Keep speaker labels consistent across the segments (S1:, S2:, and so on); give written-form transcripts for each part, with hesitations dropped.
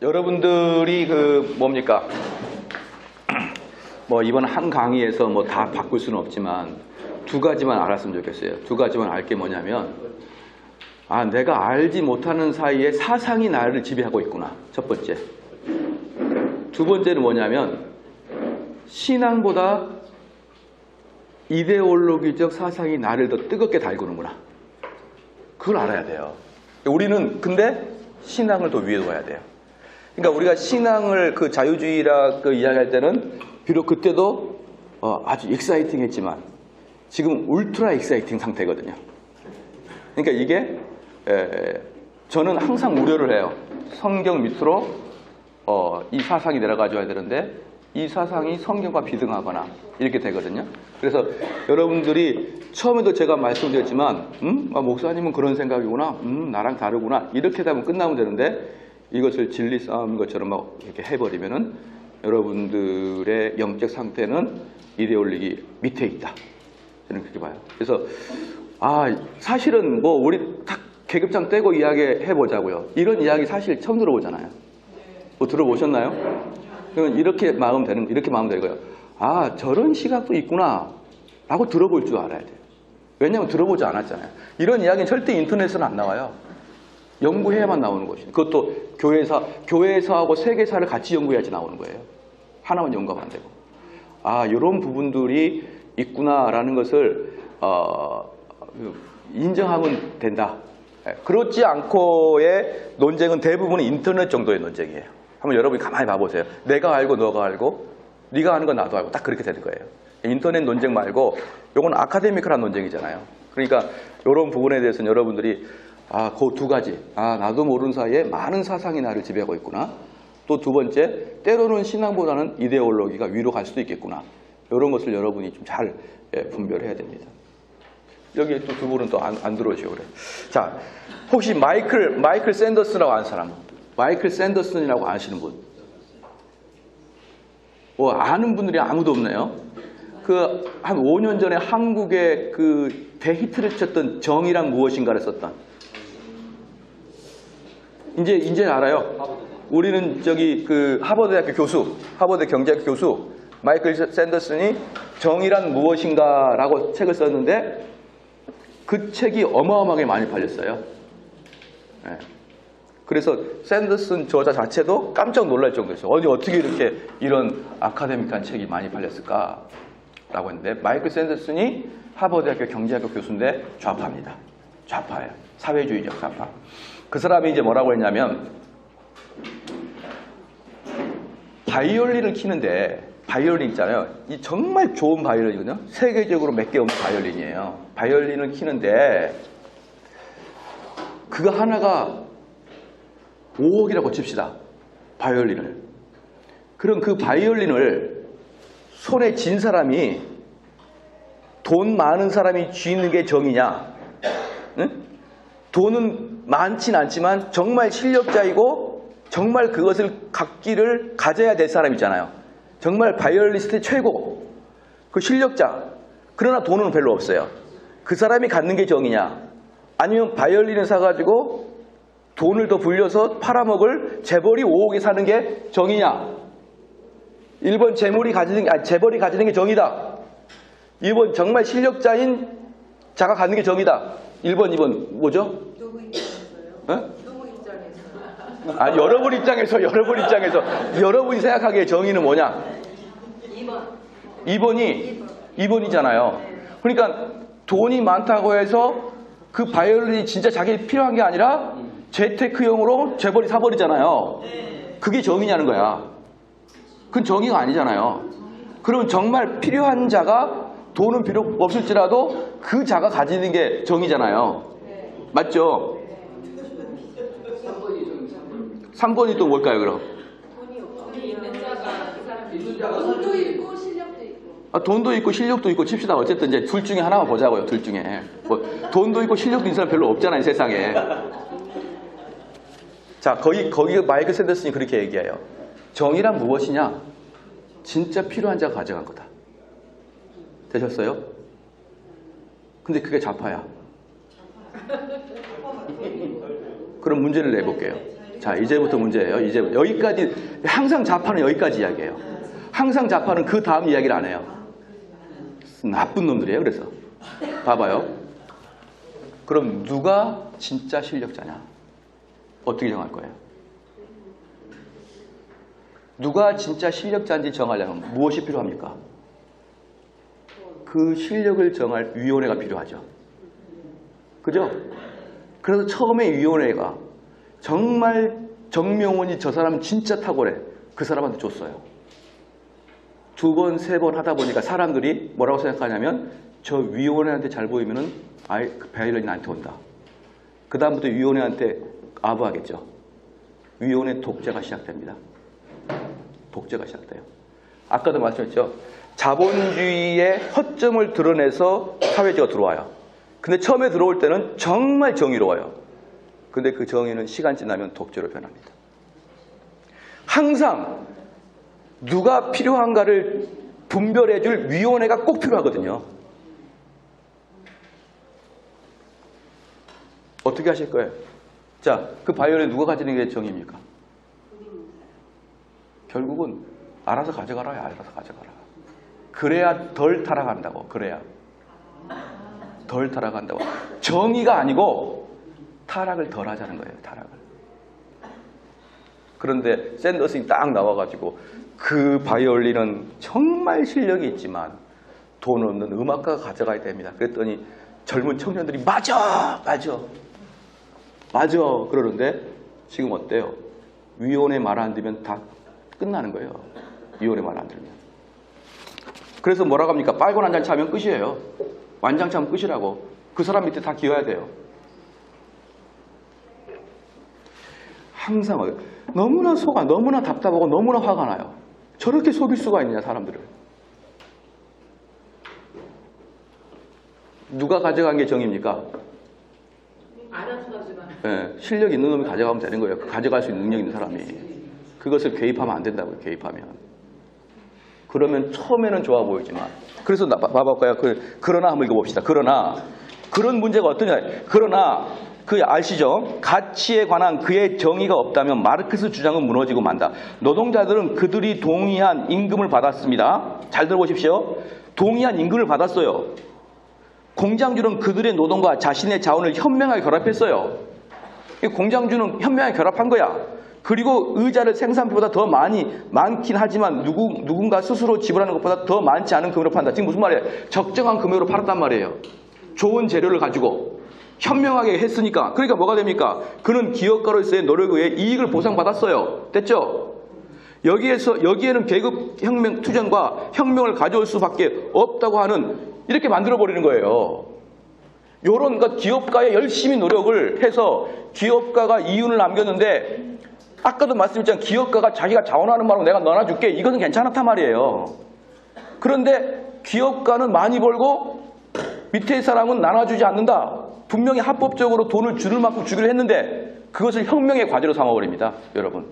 S1: 여러분들이 뭡니까? 뭐 이번 한 강의에서 뭐 다 바꿀 수는 없지만 두 가지만 알았으면 좋겠어요. 두 가지만 알 게 뭐냐면, 내가 알지 못하는 사이에 사상이 나를 지배하고 있구나. 첫 번째. 두 번째는 뭐냐면, 신앙보다 이데올로기적 사상이 나를 더 뜨겁게 달구는구나. 그걸 알아야 돼요. 우리는 근데 신앙을 더 위에 둬야 돼요. 그러니까 우리가 신앙을 자유주의라 이야기할 때는 비록 그때도 아주 익사이팅 했지만 지금 울트라 익사이팅 상태거든요. 그러니까 이게 저는 항상 우려를 해요. 성경 밑으로 이 사상이 내려가줘야 되는데 이 사상이 성경과 비등하거나 이렇게 되거든요. 그래서 여러분들이 처음에도 제가 말씀드렸지만 목사님은 그런 생각이구나, 나랑 다르구나 이렇게 되면 끝나면 되는데, 이것을 진리 싸움인 것처럼 막 이렇게 해버리면은 여러분들의 영적 상태는 이데올로기 밑에 있다. 저는 그렇게 봐요. 그래서 사실은 뭐 우리 딱 계급장 떼고 이야기해 보자고요. 이런 이야기 사실 처음 들어보잖아요. 뭐 들어보셨나요? 그러면 이렇게 마음 되고요. 저런 시각도 있구나 라고 들어볼 줄 알아야 돼요. 왜냐하면 들어보지 않았잖아요. 이런 이야기는 절대 인터넷에는 안 나와요. 연구해야만 나오는 것이죠. 그것도 교회사하고 세계사를 같이 연구해야지 나오는 거예요. 하나만 연구하면 안 되고. 이런 부분들이 있구나라는 것을 인정하면 된다. 그렇지 않고의 논쟁은 대부분 인터넷 정도의 논쟁이에요. 한번 여러분이 가만히 봐보세요. 내가 알고 너가 알고 네가 아는 건 나도 알고 딱 그렇게 되는 거예요. 인터넷 논쟁 말고 이건 아카데미컬한 논쟁이잖아요. 그러니까 이런 부분에 대해서는 여러분들이 그 두 가지, 나도 모르는 사이에 많은 사상이 나를 지배하고 있구나. 또 두 번째, 때로는 신앙보다는 이데올로기가 위로 갈 수도 있겠구나. 이런 것을 여러분이 좀 잘 분별해야 됩니다. 여기 또 두 분은 또 안 들어오시고 그래. 자, 혹시 마이클 샌더슨이라고 아는 사람? 마이클 샌더슨이라고 아시는 분? 아는 분들이 아무도 없네요. 한 5년 전에 한국에 대히트를 쳤던 정의란 무엇인가를 썼던. 이제 알아요. 우리는 하버드대학교 교수, 하버드 경제학 교수 마이클 샌더슨이 정의란 무엇인가라고 책을 썼는데 그 책이 어마어마하게 많이 팔렸어요. 네. 그래서 샌더슨 저자 자체도 깜짝 놀랄 정도였어요. 어떻게 이렇게 이런 아카데믹한 책이 많이 팔렸을까라고 했는데, 마이클 샌더슨이 하버드대학교 경제학교 교수인데 좌파입니다. 좌파예요. 사회주의적 좌파. 그 사람이 이제 뭐라고 했냐면, 바이올린을 키는데, 바이올린 있잖아요. 이 정말 좋은 바이올린이거든요. 세계적으로 몇 개 없는 바이올린이에요. 바이올린을 키는데 그거 하나가 5억이라고 칩시다. 바이올린을. 그럼 그 바이올린을 손에 쥔 사람이 돈 많은 사람이 쥐는 게 정이냐? 응? 돈은 많진 않지만 정말 실력자이고 정말 그것을 가져야 될 사람 있잖아요. 정말 바이올리스트 최고, 그 실력자. 그러나 돈은 별로 없어요. 그 사람이 갖는 게 정이냐? 아니면 바이올린을 사가지고 돈을 더 불려서 팔아먹을 재벌이 5억에 사는 게 정이냐? 1번 재벌이 가지는 게 정이다. 2번 정말 실력자인 자가 갖는 게 정이다. 1번, 2번 뭐죠?
S2: 누구 입장에서요? 누구 입장에서?
S1: 여러분 입장에서 여러분이 생각하기에 정의는 뭐냐?
S2: 2번.
S1: 2번이잖아요. 그러니까 돈이 많다고 해서 그 바이올린이 진짜 자기에 필요한 게 아니라 재테크용으로 재벌이 사버리잖아요. 그게 정의냐는 거야. 그건 정의가 아니잖아요. 그럼 정말 필요한 자가 돈은 비록 없을지라도 그 자가 가지는 게 정의잖아요. 맞죠? 3번이 또 뭘까요, 그럼?
S2: 돈이 있는 자가 그 사람이 돈도 있고 실력도 있고.
S1: 돈도 있고 실력도 있고 칩시다. 어쨌든 이제 둘 중에 하나만 보자고요. 둘 중에. 돈도 있고 실력도 있는 사람 별로 없잖아요, 세상에. 자, 거기 마이클 샌더슨이 그렇게 얘기해요. 정의란 무엇이냐? 진짜 필요한 자가 가져간 거다. 되셨어요? 근데 그게 좌파야. 그럼 문제를 내볼게요. 자, 이제부터 문제예요. 이제 여기까지, 항상 좌파는 여기까지 이야기해요. 항상 좌파는 그 다음 이야기를 안 해요. 나쁜 놈들이에요. 그래서 봐봐요. 그럼 누가 진짜 실력자냐? 어떻게 정할 거예요? 누가 진짜 실력자인지 정하려면 무엇이 필요합니까? 그 실력을 정할 위원회가 필요하죠. 그죠? 그래서 처음에 위원회가 정말 정명원이 저 사람은 진짜 탁월해. 그 사람한테 줬어요. 두 번, 세 번 하다 보니까 사람들이 뭐라고 생각하냐면 저 위원회한테 잘 보이면은 그 바이올린이 나한테 온다. 그 다음부터 위원회한테 아부하겠죠. 위원회 독재가 시작됩니다. 독재가 시작돼요. 아까도 말씀했죠. 자본주의의 허점을 드러내서 사회주의가 들어와요. 근데 처음에 들어올 때는 정말 정의로워요. 근데 그 정의는 시간 지나면 독재로 변합니다. 항상 누가 필요한가를 분별해줄 위원회가 꼭 필요하거든요. 어떻게 하실 거예요? 자, 그 바이올린 누가 가지는 게 정의입니까? 결국은 알아서 가져가라. 알아서 가져가라. 그래야 덜 타락한다고. 그래야 덜 타락한다고. 정의가 아니고 타락을 덜 하자는 거예요. 타락을. 그런데 샌더슨이 딱 나와가지고 그 바이올린은 정말 실력이 있지만 돈 없는 음악가가 가져가야 됩니다. 그랬더니 젊은 청년들이 맞아 그러는데 지금 어때요? 위원회 말 안 들으면 다 끝나는 거예요. 위원회 말 안 들으면. 그래서 뭐라고 합니까? 빨간 한 장 차면 끝이에요. 완장 차면 끝이라고. 그 사람 밑에 다 기어야 돼요. 항상 너무나 속아, 너무나 답답하고 너무나 화가 나요. 저렇게 속일 수가 있느냐 사람들을. 누가 가져간 게 정의입니까?
S2: 알아서 가져가.
S1: 네, 실력 있는 놈이 가져가면 되는 거예요. 가져갈 수 있는 능력 있는 사람이. 그것을 개입하면 안 된다고요. 개입하면. 그러면 처음에는 좋아 보이지만. 그래서 봐볼까요? 그러나 한번 읽어봅시다. 그러나 그런 문제가 어떠냐. 그러나 그 아시죠? 가치에 관한 그의 정의가 없다면 마르크스 주장은 무너지고 만다. 노동자들은 그들이 동의한 임금을 받았습니다. 잘 들어보십시오. 동의한 임금을 받았어요. 공장주는 그들의 노동과 자신의 자원을 현명하게 결합했어요. 공장주는 현명하게 결합한 거야. 그리고 의자를 생산비보다 더 많긴 하지만 누군가 스스로 지불하는 것보다 더 많지 않은 금액으로 판다. 지금 무슨 말이에요? 적정한 금액으로 팔았단 말이에요. 좋은 재료를 가지고 현명하게 했으니까. 그러니까 뭐가 됩니까? 그는 기업가로서의 노력에 의해 이익을 보상받았어요. 됐죠? 여기에는 계급혁명 투쟁과 혁명을 가져올 수밖에 없다고 하는, 이렇게 만들어버리는 거예요. 요런, 그러니까 기업가의 열심히 노력을 해서 기업가가 이윤을 남겼는데, 아까도 말씀드렸지만 기업가가 자기가 자원하는 말로 내가 나눠줄게. 이거는 괜찮았단 말이에요. 그런데 기업가는 많이 벌고 밑에 사람은 나눠주지 않는다. 분명히 합법적으로 돈을 주는 만큼 주기로 했는데 그것을 혁명의 과제로 삼아버립니다. 여러분.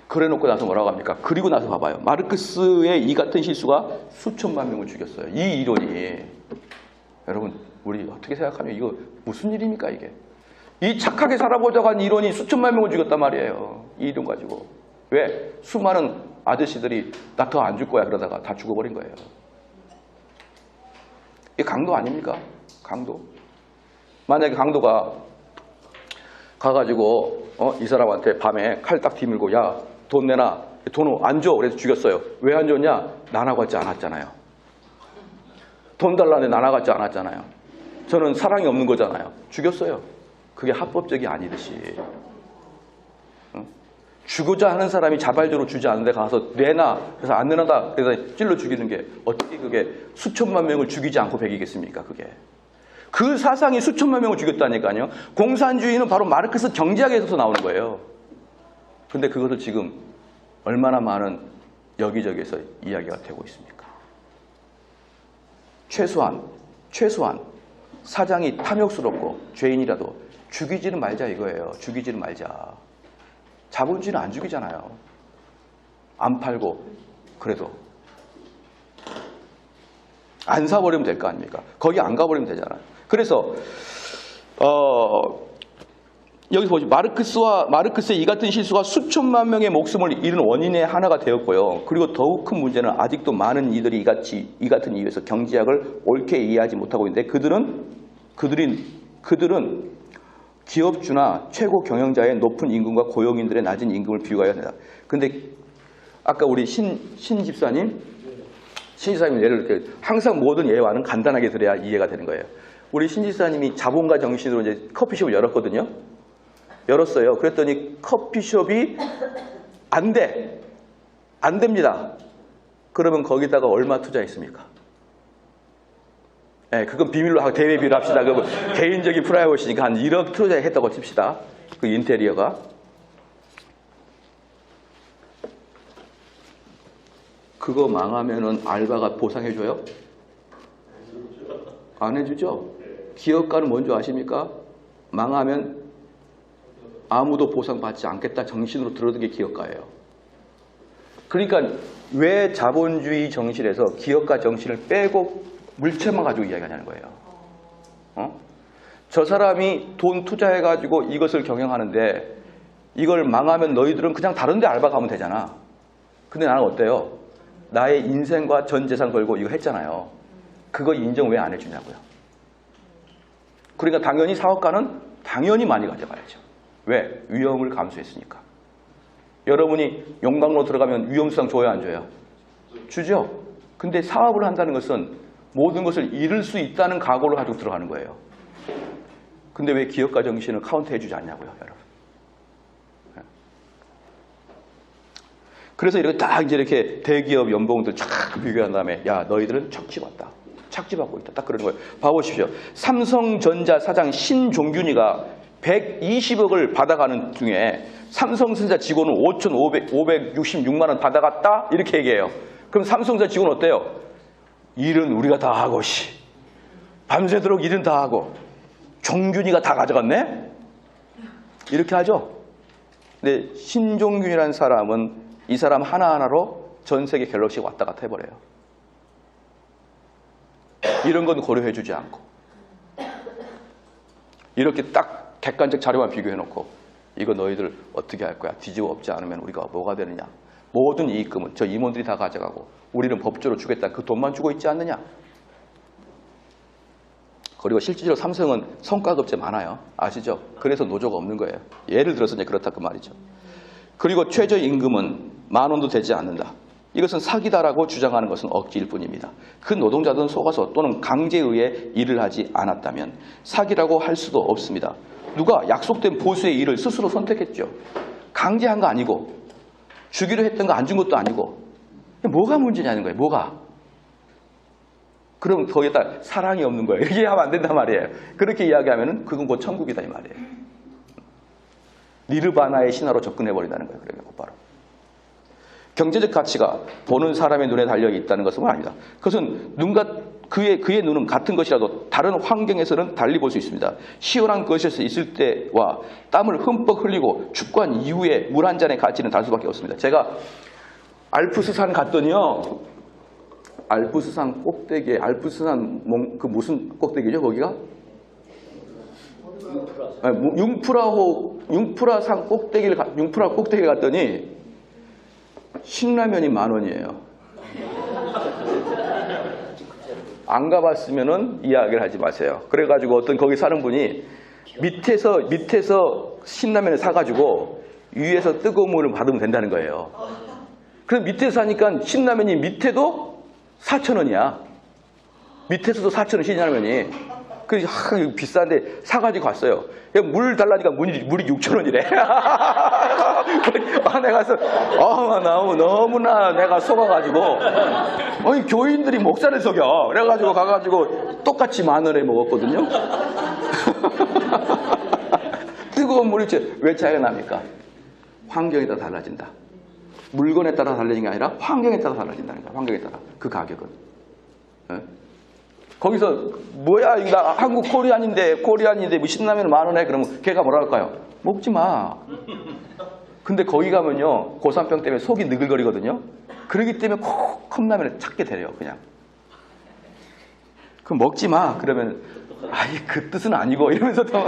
S1: 그래놓고 나서 뭐라고 합니까? 그리고 나서 봐봐요. 마르크스의 이 같은 실수가 수천만 명을 죽였어요. 이 이론이. 여러분, 우리 어떻게 생각하면 이거 무슨 일입니까 이게? 이 착하게 살아보자고 한 이론이 수천만 명을 죽였단 말이에요. 이 이론 가지고. 왜? 수많은 아저씨들이 나 더 안 줄 거야 그러다가 다 죽어버린 거예요. 이게 강도 아닙니까? 강도. 만약에 강도가 가가지고 이 사람한테 밤에 칼 딱 뒤밀고 야, 돈 내놔. 돈 안 줘. 그래서 죽였어요. 왜 안 줬냐? 나눠갖지 않았잖아요. 돈 달라는데 나눠갖지 않았잖아요. 저는 사랑이 없는 거잖아요. 죽였어요. 그게 합법적이 아니듯이. 주고자 하는 사람이 자발적으로 주지 않는데 가서 내놔. 그래서 안 내놔다. 그래서 찔러 죽이는 게 어떻게 그게 수천만 명을 죽이지 않고 배기겠습니까? 그게. 그 사상이 수천만 명을 죽였다니까요. 공산주의는 바로 마르크스 경제학에서 나오는 거예요. 근데 그것을 지금 얼마나 많은 여기저기에서 이야기가 되고 있습니까? 최소한 사장이 탐욕스럽고 죄인이라도 죽이지는 말자 이거예요. 죽이지는 말자. 자본주의는 안 죽이잖아요. 안 팔고 그래도 안 사버리면 될 거 아닙니까? 거기 안 가버리면 되잖아요. 그래서 여기서 보시죠. 마르크스의 이 같은 실수가 수천만 명의 목숨을 잃은 원인의 하나가 되었고요. 그리고 더욱 큰 문제는 아직도 많은 이들이 이 같은 이유에서 경제학을 옳게 이해하지 못하고 있는데 그들은 기업주나 최고 경영자의 높은 임금과 고용인들의 낮은 임금을 비교해야 한다. 근데 아까 우리 신 집사님 예를 들어 항상 모든 예화는 간단하게 들어야 이해가 되는 거예요. 우리 신 집사님이 자본가 정신으로 이제 커피숍을 열었거든요. 열었어요. 그랬더니 커피숍이 안 됩니다. 그러면 거기다가 얼마 투자했습니까? 네, 그건 비밀로 하고 대외 비밀로 합시다. 그 개인적인 프라이버시니까 한 1억 투자했다고 칩시다. 그 인테리어가. 그거 망하면은 알바가 보상해줘요? 안 해주죠? 기업가는 뭔지 아십니까? 망하면 아무도 보상받지 않겠다 정신으로 들어든 게 기업가예요. 그러니까 왜 자본주의 정신에서 기업가 정신을 빼고 물체만 가지고 이야기하냐는 거예요. 저 사람이 돈 투자해가지고 이것을 경영하는데 이걸 망하면 너희들은 그냥 다른 데 알바 가면 되잖아. 근데 나는 어때요? 나의 인생과 전 재산 걸고 이거 했잖아요. 그거 인정 왜 안 해주냐고요. 그러니까 당연히 사업가는 당연히 많이 가져가야죠. 왜? 위험을 감수했으니까. 여러분이 용광로 들어가면 위험수당 줘요, 안 줘요? 주죠. 근데 사업을 한다는 것은 모든 것을 잃을 수 있다는 각오를 가지고 들어가는 거예요. 근데 왜 기업가 정신을 카운트해 주지 않냐고요, 여러분. 그래서 이렇게 딱 이제 이렇게 대기업 연봉들 쫙 비교한 다음에 야, 너희들은 착취받다. 착취받고 있다. 딱 그러는 거예요. 봐보십시오. 삼성전자 사장 신종균이가 120억을 받아가는 중에 삼성전자 직원은 566만 원 받아갔다? 이렇게 얘기해요. 그럼 삼성전자 직원 어때요? 일은 우리가 다 하고 밤새도록 일은 다 하고 종균이가 다 가져갔네? 이렇게 하죠. 근데 신종균이라는 사람은 이 사람 하나하나로 전 세계 갤럭시가 왔다 갔다 해버려요. 이런 건 고려해주지 않고 이렇게 딱 객관적 자료만 비교해놓고 이거 너희들 어떻게 할 거야? 뒤집어 엎지 않으면 우리가 뭐가 되느냐? 모든 이익금은 저 임원들이 다 가져가고 우리는 법조로 주겠다. 그 돈만 주고 있지 않느냐? 그리고 실질적으로 삼성은 성과급제 많아요. 아시죠? 그래서 노조가 없는 거예요. 예를 들어서 이제 그렇다 그 말이죠. 그리고 최저임금은 10,000원도 되지 않는다. 이것은 사기다라고 주장하는 것은 억지일 뿐입니다. 그 노동자들은 속아서 또는 강제에 의해 일을 하지 않았다면 사기라고 할 수도 없습니다. 누가 약속된 보수의 일을 스스로 선택했죠. 강제한 거 아니고 주기로 했던 거 안 준 것도 아니고 뭐가 문제냐는 거예요. 뭐가? 그럼 거기에다 사랑이 없는 거예요. 이렇게 하면 안 된단 말이에요. 그렇게 이야기하면 그건 곧 천국이다 이 말이에요. 니르바나의 신화로 접근해버린다는 거예요. 그러니까 곧바로. 경제적 가치가 보는 사람의 눈에 달려 있다는 것은 아니다. 그것은 그의 눈은 같은 것이라도 다른 환경에서는 달리 볼 수 있습니다. 시원한 것에서 있을 때와 땀을 흠뻑 흘리고 축구한 이후에 물 한 잔의 가치는 다를 수밖에 없습니다. 제가 알프스산 갔더니요. 알프스산 꼭대기에 알프스산 그 무슨 꼭대기죠 거기가? 융프라산 융프라 꼭대기에 갔더니 신라면이 10,000원이에요. 안 가봤으면은 이야기를 하지 마세요. 그래가지고 어떤 거기 사는 분이 밑에서 신라면을 사가지고 위에서 뜨거운 물을 받으면 된다는 거예요. 그럼 밑에서 사니까 신라면이 밑에도 4,000원이야. 밑에서도 4,000원 신라면이. 그래서 비싼데 사가지고 갔어요. 물 달라니까 물이 6,000원이래. 내가 너무나 내가 속아가지고 아니 교인들이 목사를 속여. 그래가지고 가가지고 똑같이 10,000원에 먹었거든요. 뜨거운 물이 왜 차이가 납니까? 환경에 따라 달라진다. 물건에 따라 달라진 게 아니라 환경에 따라 달라진다는 거야. 환경에 따라 그 가격은. 네? 거기서 뭐야 이거 나 한국 코리안인데 뭐 신라면 10,000원에 그러면 걔가 뭐라 할까요? 먹지 마. 근데 거기 가면요 고산병 때문에 속이 느글거리거든요. 그러기 때문에 컵라면을 찾게 돼요 그냥. 그럼 먹지 마. 그러면 아니 그 뜻은 아니고 이러면서 더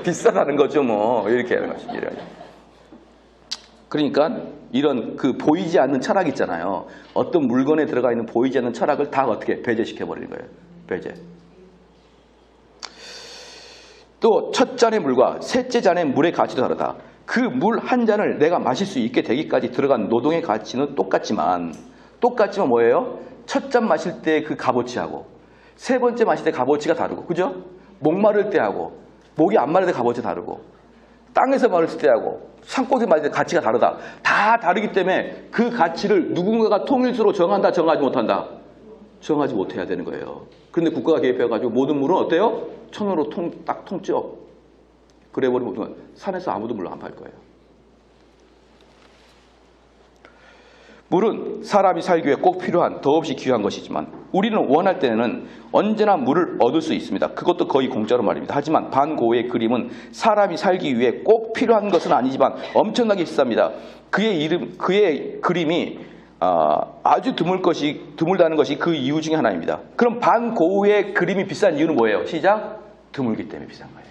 S1: 비싸다는 거죠 뭐 이렇게 하는 것입니다. 그러니까 이런 그 보이지 않는 철학 있잖아요. 어떤 물건에 들어가 있는 보이지 않는 철학을 다 어떻게 배제시켜 버리는 거예요. 배제. 또 첫 잔의 물과 셋째 잔의 물의 가치도 다르다. 그 물 한 잔을 내가 마실 수 있게 되기까지 들어간 노동의 가치는 똑같지만 뭐예요? 첫 잔 마실 때 그 값어치하고 세 번째 마실 때 값어치가 다르고, 그죠? 목마를 때 하고 목이 안 마를 때 값어치 다르고 땅에서 마실 때 하고 산골에서 마실 때 가치가 다르다. 다 다르기 때문에 그 가치를 누군가가 통일수로 정한다, 정하지 못한다? 정하지 못해야 되는 거예요. 그런데 국가가 개입해가지고 모든 물은 어때요? 천으로 딱 통죠. 그래버리면 산에서 아무도 물을 안 팔 거예요. 물은 사람이 살기 위해 꼭 필요한 더없이 귀한 것이지만 우리는 원할 때는 언제나 물을 얻을 수 있습니다. 그것도 거의 공짜로 말입니다. 하지만 반 고흐의 그림은 사람이 살기 위해 꼭 필요한 것은 아니지만 엄청나게 비쌉니다. 그의 그림이 아주 드물다는 것이 그 이유 중에 하나입니다. 그럼 반 고흐의 그림이 비싼 이유는 뭐예요? 시작? 드물기 때문에 비싼 거예요.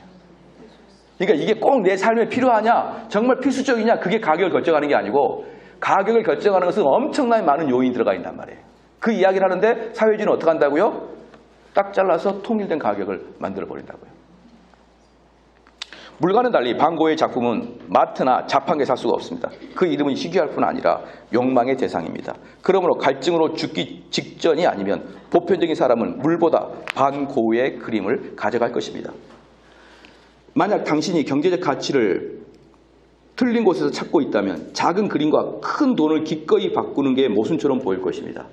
S1: 그러니까 이게 꼭 내 삶에 필요하냐, 정말 필수적이냐, 그게 가격을 결정하는 게 아니고 가격을 결정하는 것은 엄청나게 많은 요인이 들어가 있단 말이에요. 그 이야기를 하는데 사회주의는 어떻게 한다고요? 딱 잘라서 통일된 가격을 만들어 버린다고요. 물과는 달리 반 고흐의 작품은 마트나 자판기에 살 수가 없습니다. 그 이름은 희귀할 뿐 아니라 욕망의 대상입니다. 그러므로 갈증으로 죽기 직전이 아니면 보편적인 사람은 물보다 반 고흐의 그림을 가져갈 것입니다. 만약 당신이 경제적 가치를 틀린 곳에서 찾고 있다면 작은 그림과 큰 돈을 기꺼이 바꾸는 게 모순처럼 보일 것입니다.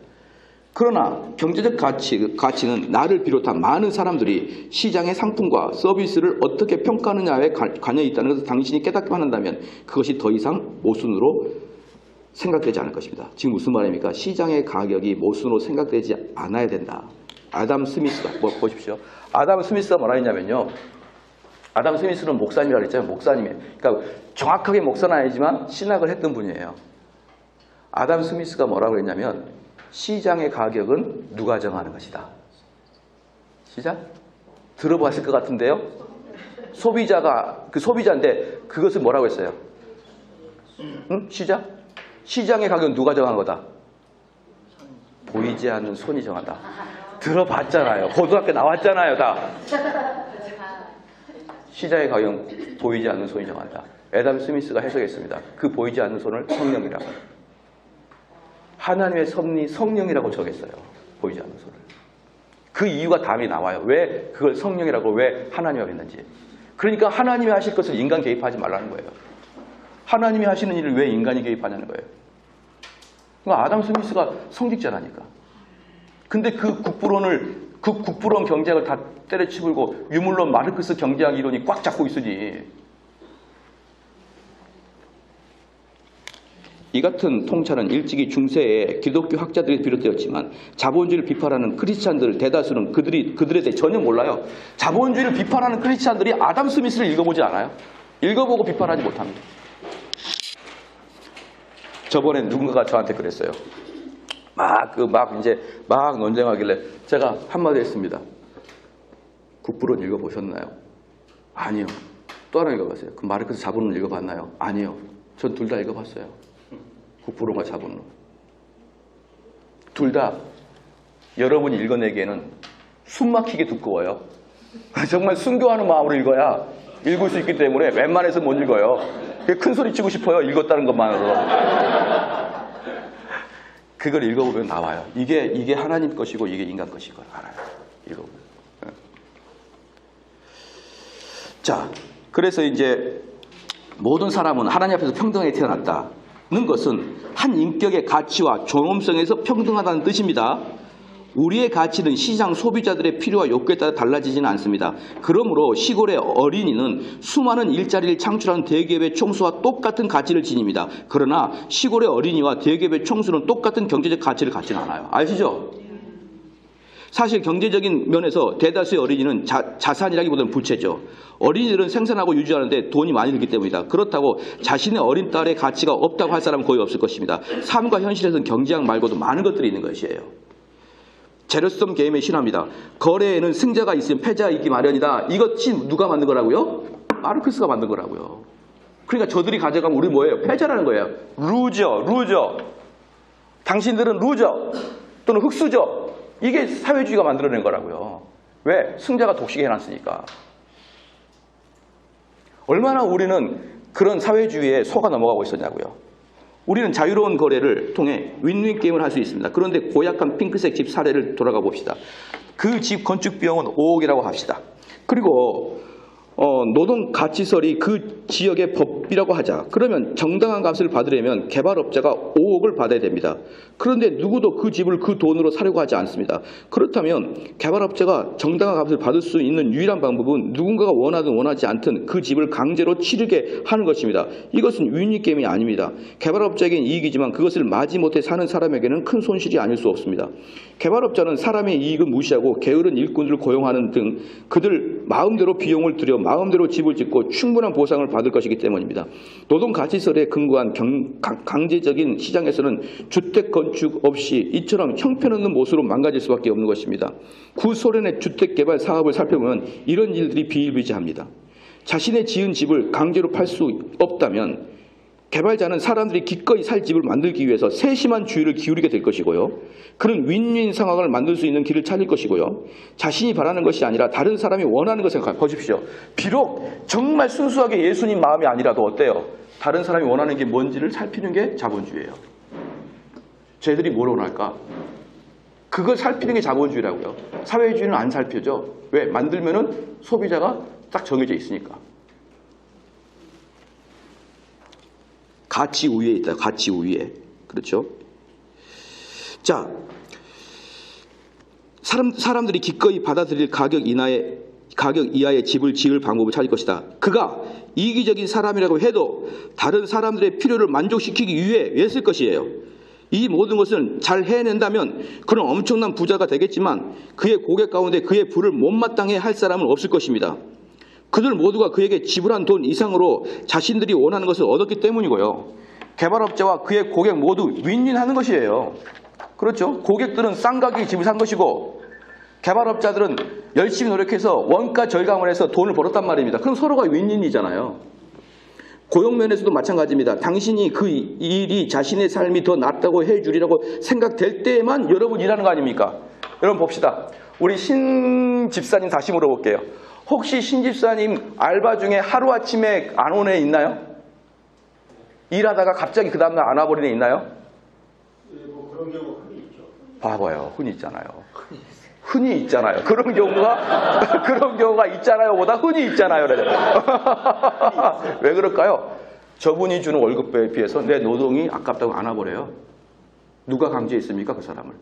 S1: 그러나 경제적 가치는 나를 비롯한 많은 사람들이 시장의 상품과 서비스를 어떻게 평가하느냐에 관여해 있다는 것을 당신이 깨닫기만 한다면 그것이 더 이상 모순으로 생각되지 않을 것입니다. 지금 무슨 말입니까? 시장의 가격이 모순으로 생각되지 않아야 된다. 아담 스미스가 보십시오. 아담 스미스가 뭐라 했냐면요. 아담 스미스는 목사님이라고 그랬잖아요. 목사님이에요. 그러니까 정확하게 목사는 아니지만 신학을 했던 분이에요. 아담 스미스가 뭐라고 했냐면 시장의 가격은 누가 정하는 것이다. 시작? 들어봤을 것 같은데요. 소비자인데 그것을 뭐라고 했어요? 응? 시장? 시장의 가격은 누가 정한 거다? 보이지 않는 손이 정한다. 들어봤잖아요. 고등학교 나왔잖아요. 다. 시장의 가격은 보이지 않는 손이 정한다. 애담 스미스가 해석했습니다. 그 보이지 않는 손을 성령이라고. 하나님의 섭리 성령이라고 적었어요. 보이지 않는 손을. 그 이유가 다음에 나와요. 왜 그걸 성령이라고 왜 하나님이라고 했는지. 그러니까 하나님이 하실 것을 인간 개입하지 말라는 거예요. 하나님이 하시는 일을 왜 인간이 개입하냐는 거예요. 그러니까 아담 스미스가 성직자라니까. 근데 그 국부론 경제학을 다 때려치우고 유물론 마르크스 경제학 이론이 꽉 잡고 있으니 이 같은 통찰은 일찍이 중세에 기독교 학자들이 비롯되었지만 자본주의를 비판하는 크리스찬들 대다수는 그들에 대해 전혀 몰라요. 자본주의를 비판하는 크리스찬들이 아담 스미스를 읽어보지 않아요. 읽어보고 비판하지 못합니다. 저번에 누군가가 저한테 그랬어요. 막 논쟁하길래 제가 한마디 했습니다. 국부론 읽어보셨나요? 아니요. 또 하나 읽어봤어요. 그 마르크스 자본론 읽어봤나요? 아니요. 전 둘 다 읽어봤어요. 국부론과 자본론. 둘 다 여러분이 읽어내기에는 숨막히게 두꺼워요. 정말 순교하는 마음으로 읽어야 읽을 수 있기 때문에 웬만해서 못 읽어요. 큰 소리 치고 싶어요. 읽었다는 것만으로. 그걸 읽어보면 나와요. 이게 하나님 것이고 이게 인간 것이고 알아요. 읽어보면. 자, 그래서 이제 모든 사람은 하나님 앞에서 평등하게 태어났다는 것은 한 인격의 가치와 존엄성에서 평등하다는 뜻입니다. 우리의 가치는 시장 소비자들의 필요와 욕구에 따라 달라지지는 않습니다. 그러므로 시골의 어린이는 수많은 일자리를 창출하는 대기업의 총수와 똑같은 가치를 지닙니다. 그러나 시골의 어린이와 대기업의 총수는 똑같은 경제적 가치를 갖지는 않아요. 아시죠? 사실 경제적인 면에서 대다수의 어린이는 자산이라기보다는 부채죠. 어린이들은 생산하고 유지하는데 돈이 많이 들기 때문이다. 그렇다고 자신의 어린 딸의 가치가 없다고 할 사람은 거의 없을 것입니다. 삶과 현실에서는 경제학 말고도 많은 것들이 있는 것이에요. 제로섬 게임의 신화입니다. 거래에는 승자가 있으면 패자가 있기 마련이다. 이것이 누가 만든 거라고요? 마르크스가 만든 거라고요. 그러니까 저들이 가져가면 우리 뭐예요? 패자라는 거예요. 루저. 당신들은 루저 또는 흑수저. 이게 사회주의가 만들어낸 거라고요. 왜? 승자가 독식해 놨으니까. 얼마나 우리는 그런 사회주의에 속아 넘어가고 있었냐고요. 우리는 자유로운 거래를 통해 윈윈 게임을 할 수 있습니다. 그런데 고약한 핑크색 집 사례를 돌아가 봅시다. 그 집 건축 비용은 5억이라고 합시다. 그리고 노동 가치설이 그 지역의 법이라고 하자. 그러면 정당한 값을 받으려면 개발업자가 5억을 받아야 됩니다. 그런데 누구도 그 집을 그 돈으로 사려고 하지 않습니다. 그렇다면 개발업자가 정당한 값을 받을 수 있는 유일한 방법은 누군가가 원하든 원하지 않든 그 집을 강제로 치르게 하는 것입니다. 이것은 윈윈 게임이 아닙니다. 개발업자에게는 이익이지만 그것을 마지못해 사는 사람에게는 큰 손실이 아닐 수 없습니다. 개발업자는 사람의 이익을 무시하고 게으른 일꾼들을 고용하는 등 그들 마음대로 비용을 들여 마음대로 집을 짓고 충분한 보상을 받을 것이기 때문입니다. 노동가치설에 근거한 강제적인 시장에서는 주택 건축 없이 이처럼 형편없는 모습으로 망가질 수밖에 없는 것입니다. 구소련의 주택개발 사업을 살펴보면 이런 일들이 비일비재합니다. 자신의 지은 집을 강제로 팔 수 없다면 개발자는 사람들이 기꺼이 살 집을 만들기 위해서 세심한 주의를 기울이게 될 것이고요. 그런 윈윈 상황을 만들 수 있는 길을 찾을 것이고요. 자신이 바라는 것이 아니라 다른 사람이 원하는 것을 보십시오. 비록 정말 순수하게 예수님 마음이 아니라도 어때요? 다른 사람이 원하는 게 뭔지를 살피는 게 자본주의예요. 쟤들이 뭘 원할까? 그걸 살피는 게 자본주의라고요. 사회주의는 안 살펴죠. 왜? 만들면은 소비자가 딱 정해져 있으니까. 가치 우위에 있다. 가치 우위에. 그렇죠? 자, 사람들이 기꺼이 받아들일 가격 이하의 집을 지을 방법을 찾을 것이다. 그가 이기적인 사람이라고 해도 다른 사람들의 필요를 만족시키기 위해 했을 것이에요. 이 모든 것을 잘 해낸다면 그런 엄청난 부자가 되겠지만 그의 고객 가운데 그의 부를 못마땅해 할 사람은 없을 것입니다. 그들 모두가 그에게 지불한 돈 이상으로 자신들이 원하는 것을 얻었기 때문이고요. 개발업자와 그의 고객 모두 윈윈하는 것이에요. 그렇죠? 고객들은 싼 가격에 집을 산 것이고 개발업자들은 열심히 노력해서 원가 절감을 해서 돈을 벌었단 말입니다. 그럼 서로가 윈윈이잖아요. 고용 면에서도 마찬가지입니다. 당신이 그 일이 자신의 삶이 더 낫다고 해주리라고 생각될 때에만 여러분 일하는 거 아닙니까? 여러분 봅시다. 우리 신 집사님 다시 물어볼게요. 혹시 신 집사님 알바 중에 하루아침에 안 온 애 있나요? 일하다가 갑자기 그 다음날 안 와버린 애 있나요?
S3: 뭐 그런 경우 흔히 있죠.
S1: 봐봐요. 흔히 있잖아요. 흔히 있잖아요. 그런 경우가 있잖아요 보다 흔히 있잖아요. 왜 그럴까요? 저분이 주는 월급에 비해서 내 노동이 아깝다고 안 와버려요. 누가 강제했습니까? 그 사람을.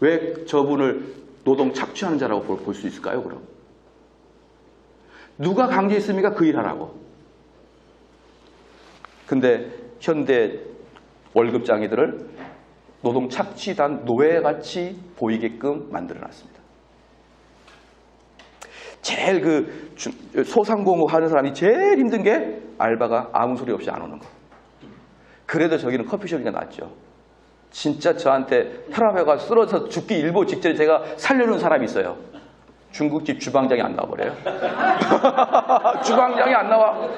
S1: 왜 저분을 노동 착취하는 자라고 볼 수 있을까요? 그럼 누가 강제했습니까? 그 일하라고. 근데 현대 월급장애들을 노동 착취단 노예같이 보이게끔 만들어놨습니다. 제일 소상공업 하는 사람이 제일 힘든 게 알바가 아무 소리 없이 안 오는 거. 그래도 저기는 커피숍이가 낫죠. 진짜 저한테 혈압해가 쓰러져 죽기 일보 직전에 제가 살려놓은 사람이 있어요. 중국집 주방장이 안 나와버려요. 주방장이 안 나와.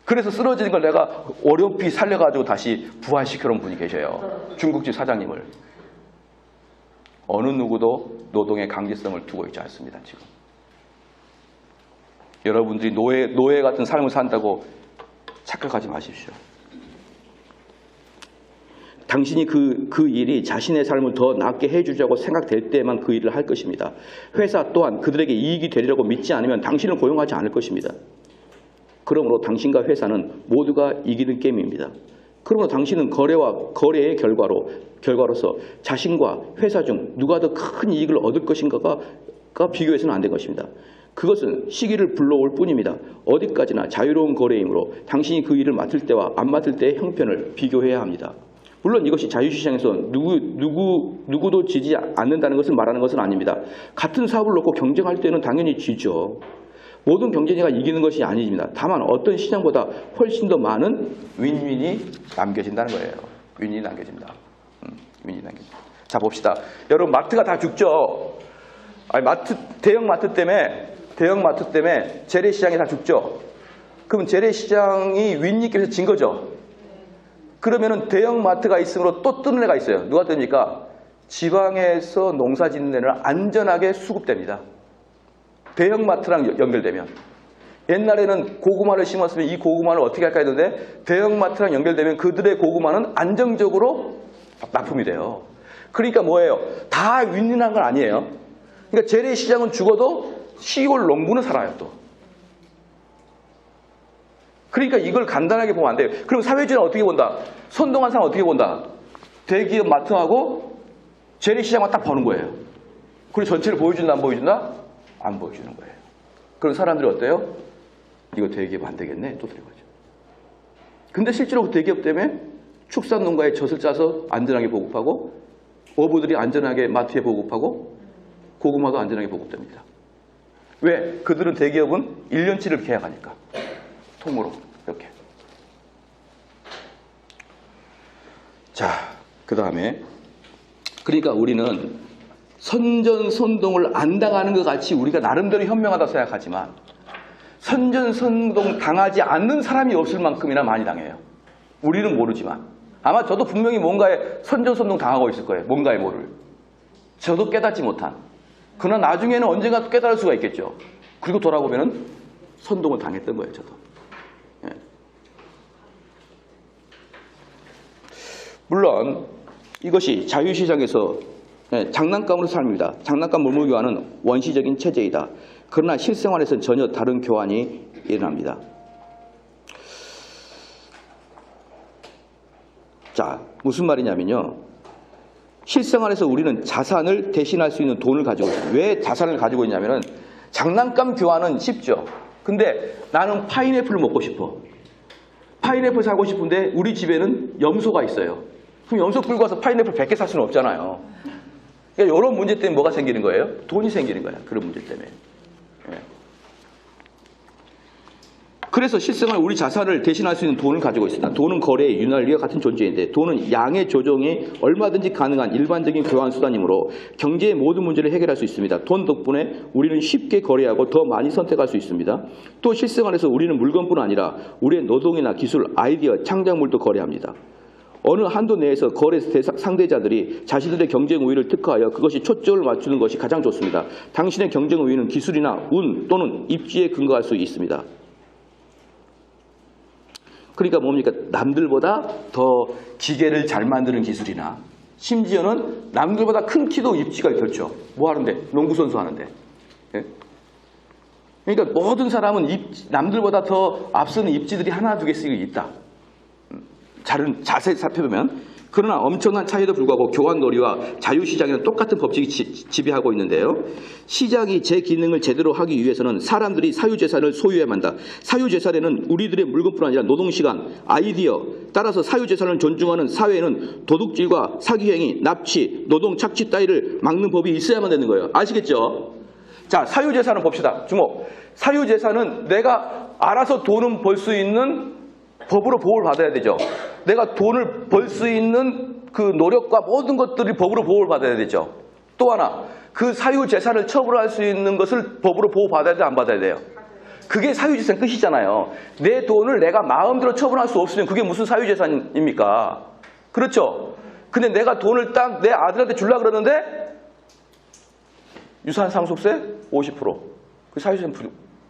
S1: 그래서 쓰러지는 걸 내가 어렵게 살려가지고 다시 부활시켜놓은 분이 계셔요. 중국집 사장님을. 어느 누구도 노동의 강제성을 두고 있지 않습니다. 지금. 여러분들이 노예 같은 삶을 산다고 착각하지 마십시오. 당신이 그 일이 자신의 삶을 더 낫게 해주자고 생각될 때만 그 일을 할 것입니다. 회사 또한 그들에게 이익이 되리라고 믿지 않으면 당신을 고용하지 않을 것입니다. 그러므로 당신과 회사는 모두가 이기는 게임입니다. 그러므로 당신은 거래의 결과로서 자신과 회사 중 누가 더 큰 이익을 얻을 것인가가 비교해서는 안 된 것입니다. 그것은 시기를 불러올 뿐입니다. 어디까지나 자유로운 거래이므로 당신이 그 일을 맡을 때와 안 맡을 때의 형편을 비교해야 합니다. 물론 이것이 자유시장에서 누구도 지지 않는다는 것을 말하는 것은 아닙니다. 같은 사업을 놓고 경쟁할 때는 당연히 지죠. 모든 경쟁자가 이기는 것이 아닙니다. 다만 어떤 시장보다 훨씬 더 많은 윈윈이 남겨진다는 거예요. 윈윈이 남겨집니다. 윈윈이 남겨집니다. 자, 봅시다. 여러분, 마트가 다 죽죠? 아니, 대형 마트 때문에 재래시장이 다 죽죠? 그럼 재래시장이 윗니께서 진 거죠? 그러면은 대형 마트가 있으므로 또 뜨는 애가 있어요. 누가 뜹니까? 지방에서 농사 짓는 데는 안전하게 수급됩니다. 대형 마트랑 연결되면. 옛날에는 고구마를 심었으면 이 고구마를 어떻게 할까 했는데 대형 마트랑 연결되면 그들의 고구마는 안정적으로 납품이 돼요. 그러니까 뭐예요? 다 윈윈한 건 아니에요. 그러니까 재래시장은 죽어도 시골 농부는 살아요 또. 그러니까 이걸 간단하게 보면 안 돼요. 그럼 사회주의는 어떻게 본다? 선동한 사람 어떻게 본다? 대기업 마트하고 재래시장만 딱 보는 거예요. 그리고 전체를 보여준다 안 보여준다? 안 보여주는 거예요. 그럼 사람들이 어때요? 이거 대기업 안 되겠네 또 들어가죠. 근데 실제로 그 대기업 때문에 축산농가에 젖을 짜서 안전하게 보급하고 어부들이 안전하게 마트에 보급하고 고구마도 안전하게 보급됩니다. 왜? 그들은 대기업은 1년치를 계약하니까. 통으로 이렇게. 자, 그 다음에 그러니까 우리는 선전선동을 안 당하는 것 같이 우리가 나름대로 현명하다고 생각하지만 선전선동 당하지 않는 사람이 없을 만큼이나 많이 당해요. 우리는 모르지만 아마 저도 분명히 뭔가에 선전선동 당하고 있을 거예요. 뭔가에 모를. 저도 깨닫지 못한. 그러나 나중에는 언젠가 깨달을 수가 있겠죠. 그리고 돌아보면은 선동을 당했던 거예요. 저도. 예. 물론 이것이 자유시장에서 장난감으로 삶입니다. 장난감 물물 교환은 원시적인 체제이다. 그러나 실생활에서는 전혀 다른 교환이 일어납니다. 자, 무슨 말이냐면요. 실생활에서 우리는 자산을 대신할 수 있는 돈을 가지고 있어요. 왜 자산을 가지고 있냐면은 장난감 교환은 쉽죠. 근데 나는 파인애플을 먹고 싶어. 파인애플 사고 싶은데 우리 집에는 염소가 있어요. 그럼 염소 끌고 와서 파인애플 100개 살 수는 없잖아요. 그러니까 이런 문제 때문에 뭐가 생기는 거예요? 돈이 생기는 거야. 그런 문제 때문에. 예. 그래서 실생활 우리 자산을 대신할 수 있는 돈을 가지고 있습니다. 돈은 거래의 윤활유와 같은 존재인데 돈은 양의 조정이 얼마든지 가능한 일반적인 교환 수단이므로 경제의 모든 문제를 해결할 수 있습니다. 돈 덕분에 우리는 쉽게 거래하고 더 많이 선택할 수 있습니다. 또 실생활에서 우리는 물건뿐 아니라 우리의 노동이나 기술, 아이디어, 창작물도 거래합니다. 어느 한도 내에서 거래 상대자들이 자신들의 경쟁 우위를 특화하여 그것이 초점을 맞추는 것이 가장 좋습니다. 당신의 경쟁 우위는 기술이나 운 또는 입지에 근거할 수 있습니다. 그러니까 뭡니까? 남들보다 더 기계를 잘 만드는 기술이나 심지어는 남들보다 큰 키도 입지가 있겠죠. 뭐 하는데? 농구선수 하는데. 예? 그러니까 모든 사람은 남들보다 더 앞서는 입지들이 하나 두 개씩 있다. 자세히 살펴보면 그러나 엄청난 차이에도 불구하고 교환 놀이와 자유시장에는 똑같은 법칙이 지배하고 있는데요. 시장이 제 기능을 제대로 하기 위해서는 사람들이 사유재산을 소유해야만 한다. 사유재산에는 우리들의 물건뿐 아니라 노동시간, 아이디어, 따라서 사유재산을 존중하는 사회에는 도둑질과 사기행위, 납치, 노동 착취 따위를 막는 법이 있어야만 되는 거예요. 아시겠죠? 자, 사유재산을 봅시다. 주목. 사유재산은 내가 알아서 돈은 벌 수 있는 법으로 보호를 받아야 되죠. 내가 돈을 벌 수 있는 그 노력과 모든 것들이 법으로 보호를 받아야 되죠. 또 하나, 그 사유재산을 처분할 수 있는 것을 법으로 보호받아야 돼, 안 받아야 돼요? 그게 사유재산 끝이잖아요. 내 돈을 내가 마음대로 처분할 수 없으면 그게 무슨 사유재산입니까? 그렇죠? 근데 내가 돈을 딱 내 아들한테 주려고 그러는데 유산 상속세 50%. 그 사유재산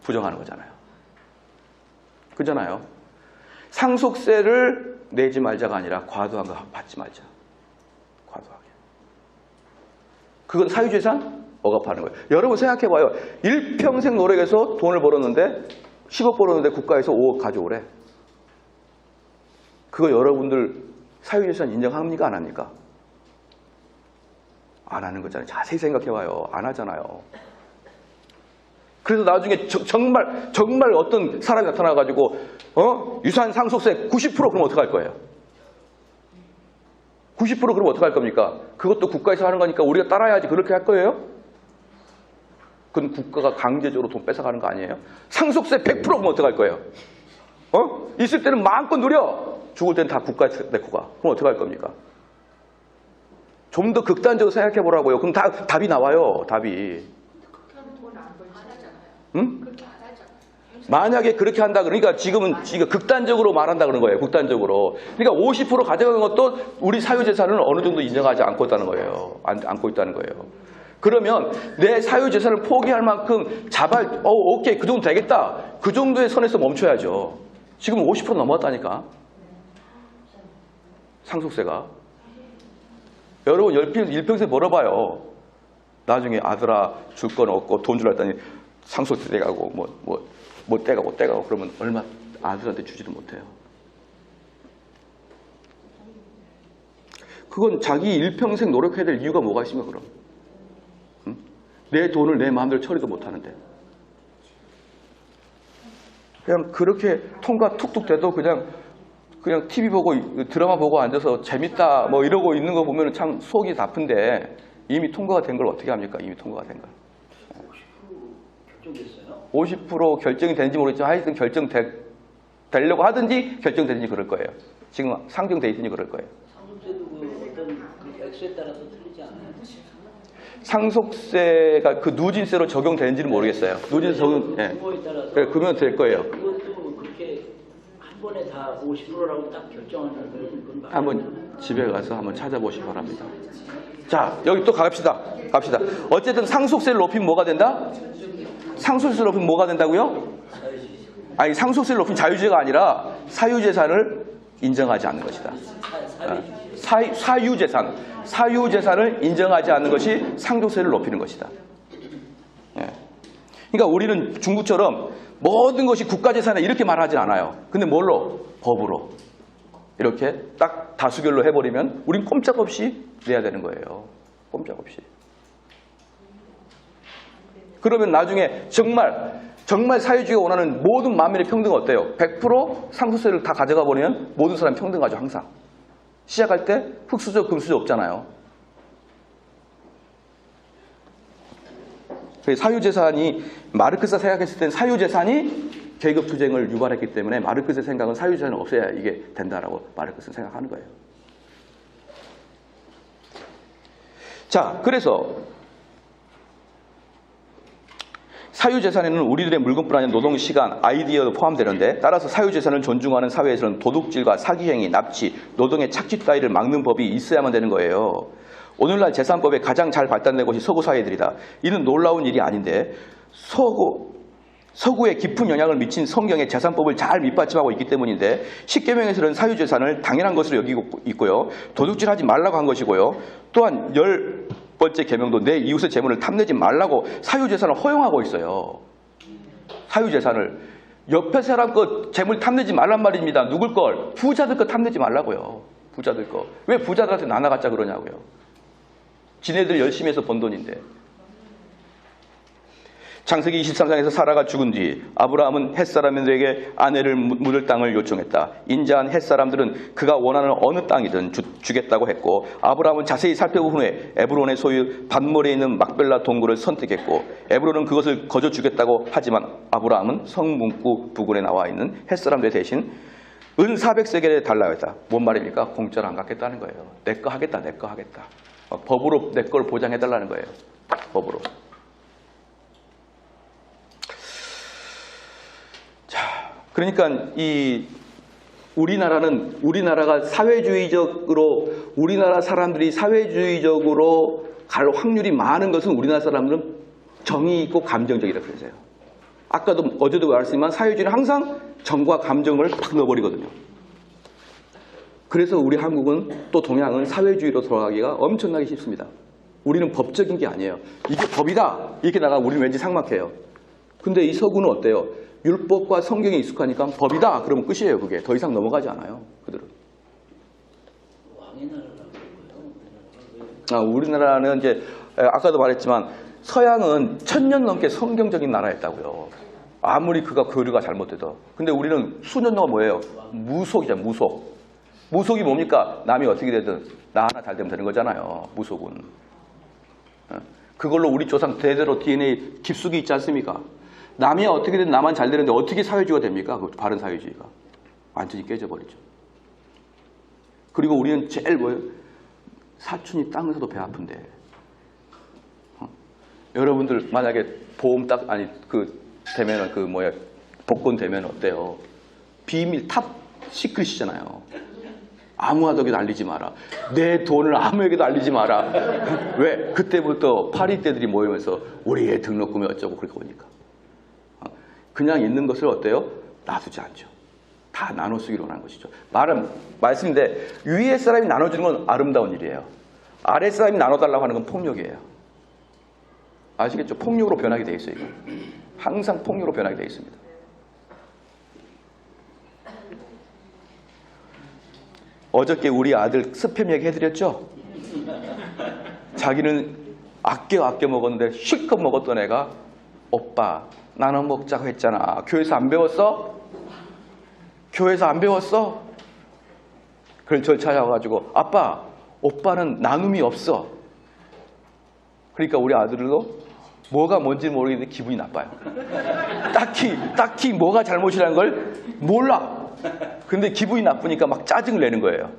S1: 부정하는 거잖아요. 그잖아요. 상속세를 내지 말자가 아니라 과도한 거 받지 말자. 과도하게. 그건 사유재산 억압하는 거예요. 여러분 생각해봐요. 일평생 노력해서 돈을 벌었는데 10억 벌었는데 국가에서 5억 가져오래. 그거 여러분들 사유재산 인정합니까? 안 합니까? 안 하는 거잖아요. 자세히 생각해봐요. 안 하잖아요. 그래서 나중에 정말 어떤 사람이 나타나가지고 유산 상속세 90% 그럼 어떡할 거예요? 90% 그럼 어떡할 겁니까? 그것도 국가에서 하는 거니까 우리가 따라야지 그렇게 할 거예요? 그건 국가가 강제적으로 돈 뺏어가는 거 아니에요? 상속세 100% 그럼 어떡할 거예요? 있을 때는 마음껏 누려. 죽을 때는 다 국가에 내고 가. 그럼 어떡할 겁니까? 좀 더 극단적으로 생각해 보라고요. 그럼 답이 나와요. 답이.
S2: 그렇게 하면 돈안 벌지 않잖아요.
S1: 응?
S2: 그렇게 안 하잖아요.
S1: 만약에 그렇게 한다 그러니까 지금 극단적으로 말한다 그런 거예요. 극단적으로. 그러니까 50% 가져가는 것도 우리 사유재산을 어느 정도 인정하지 않고 있다는 거예요. 않고 있다는 거예요. 그러면 내 사유재산을 포기할 만큼 오케이 그 정도 되겠다. 그 정도의 선에서 멈춰야죠. 지금 50% 넘었다니까. 상속세가. 여러분 일평생 벌어봐요. 나중에 아들아 줄 건 없고 돈 주라 했더니 상속세 떼가고 뭐 떼가고 그러면 얼마 아들한테 주지도 못해요. 그건 자기 일평생 노력해야 될 이유가 뭐가 있습니까 그럼? 응? 내 돈을 내 마음대로 처리도 못하는데 그냥 그렇게 통과 툭툭 돼도 그냥 TV 보고 드라마 보고 앉아서 재밌다 뭐 이러고 있는 거 보면 참 속이 아픈데 이미 통과가 된 걸 어떻게 합니까? 이미 통과가 된 걸.
S3: 50% 결정됐어요?
S1: 50% 결정이 되는지 모르겠지만 하여튼 되려고 하든지 결정되든지 그럴 거예요. 지금 상정돼 있든지 그럴 거예요.
S3: 상속세도 그 어떤 그 액수에 따라서 틀리지 않아요?
S1: 상속세가 그 누진세로 적용되는지는 모르겠어요. 누진세 적용, 예.
S3: 규모에 따라서
S1: 그러면 될 거예요.
S3: 그것도 그렇게 한 번에 다 50%라고 딱 결정하는 그건
S1: 한번 집에 가서 한번 찾아보시기 바랍니다. 자, 여기 또 갑시다. 어쨌든 상속세를 높이면 뭐가 된다? 상속세를 높이면 뭐가 된다고요? 아니, 상속세를 높이면 자유주의가 아니라 사유재산을 인정하지 않는 것이다. 사유재산을 인정하지 않는 것이 상속세를 높이는 것이다. 예. 그러니까 우리는 중국처럼 모든 것이 국가재산에 이렇게 말하지 않아요. 근데 뭘로? 법으로. 이렇게 딱 다수결로 해버리면 우린 꼼짝없이 내야 되는 거예요. 꼼짝없이. 그러면 나중에 정말 사회주의가 원하는 모든 만민의 평등 어때요? 100% 상속세를 다 가져가 버리면 모든 사람이 평등하죠. 항상. 시작할 때 흑수저 금수저 없잖아요. 사유재산이 마르크스가 생각했을 땐 사유재산이 계급투쟁을 유발했기 때문에 마르크스의 생각은 사유재산을 없애야 이게 된다라고 마르크스는 생각하는 거예요. 자, 그래서 사유재산에는 우리들의 물건뿐 아니라 노동시간, 아이디어도 포함되는데 따라서 사유재산을 존중하는 사회에서는 도둑질과 사기행위, 납치, 노동의 착취 따위를 막는 법이 있어야만 되는 거예요. 오늘날 재산법에 가장 잘 발달된 것이 서구 사회들이다. 이는 놀라운 일이 아닌데 서구에 깊은 영향을 미친 성경의 재산법을 잘 밑받침하고 있기 때문인데 십계명에서는 사유재산을 당연한 것으로 여기고 있고요. 도둑질하지 말라고 한 것이고요. 또한 10번째 계명도 내 이웃의 재물을 탐내지 말라고 사유재산을 허용하고 있어요. 사유재산을 옆에 사람 거 재물 탐내지 말란 말입니다. 누굴 걸? 부자들 거 탐내지 말라고요. 부자들 거. 왜 부자들한테 나눠갖자 그러냐고요. 지네들이 열심히 해서 번 돈인데. 창세기 23장에서 사라가 죽은 뒤 아브라함은 햇사람들에게 아내를 묻을 땅을 요청했다. 인자한 햇사람들은 그가 원하는 어느 땅이든 주겠다고 했고 아브라함은 자세히 살펴본 후에 에브론의 소유 반몰에 있는 막벨라 동굴을 선택했고 에브론은 그것을 거저 주겠다고 하지만 아브라함은 성문구 부근에 나와 있는 햇사람들 대신 은 400세겔에 달라고 했다. 뭔 말입니까? 공짜로 안 갖겠다는 거예요. 내 거 하겠다. 법으로 내 걸 보장해달라는 거예요. 법으로. 자, 그러니까 우리나라가 우리나라 사람들이 사회주의적으로 갈 확률이 많은 것은 우리나라 사람들은 정이 있고 감정적이라고 그러세요. 어제도 말했지만 사회주의는 항상 정과 감정을 팍 넣어버리거든요. 그래서 우리 한국은 또 동양은 사회주의로 돌아가기가 엄청나게 쉽습니다. 우리는 법적인 게 아니에요. 이게 법이다 이렇게 나가면 우리는 왠지 삭막해요. 근데 이 서구는 어때요? 율법과 성경에 익숙하니까 법이다 그러면 끝이에요. 그게 더 이상 넘어가지 않아요. 그들은.
S3: 왕의 나라라고
S1: 우리나라는 이제 아까도 말했지만 서양은 1000년 넘게 성경적인 나라였다고요. 아무리 그가 교류가 잘못돼도. 근데 우리는 수년 동안 뭐예요? 무속이잖아요. 무속이 뭡니까? 남이 어떻게 되든 나 하나 잘 되면 되는 거잖아요. 무속은. 그걸로 우리 조상 대대로 DNA 깊숙이 있지 않습니까? 남이 어떻게든 나만 잘 되는데 어떻게 사회주의가 됩니까? 그 바른 사회주의가. 완전히 깨져버리죠. 그리고 우리는 제일 뭐예요? 사촌이 땅에서도 배 아픈데. 여러분들 만약에 보험 되면은 복권 되면 어때요? 비밀 탑 시크릿이잖아요. 아무한테도 알리지 마라. 내 돈을 아무에게도 알리지 마라. 왜? 그때부터 파리떼들이 모이면서 우리 애 등록금이 어쩌고 그렇게 오니까. 그냥 있는 것을 어때요? 놔두지 않죠. 다 나눠 쓰기로 하는 것이죠. 말씀인데 위에 사람이 나눠주는 건 아름다운 일이에요. 아래 사람이 나눠달라고 하는 건 폭력이에요. 아시겠죠? 폭력으로 변하게 돼 있어요. 이거. 항상 폭력으로 변하게 돼 있습니다. 어저께 우리 아들 스팸 얘기 해드렸죠? 자기는 아껴 먹었는데 실컷 먹었던 애가 오빠 나눠 먹자고 했잖아. 교회에서 안 배웠어? 교회에서 안 배웠어? 그걸 절 찾아와가지고 아빠 오빠는 나눔이 없어. 그러니까 우리 아들도 뭐가 뭔지 모르겠는데 기분이 나빠요. 딱히 뭐가 잘못이라는 걸 몰라. 근데 기분이 나쁘니까 막 짜증을 내는 거예요.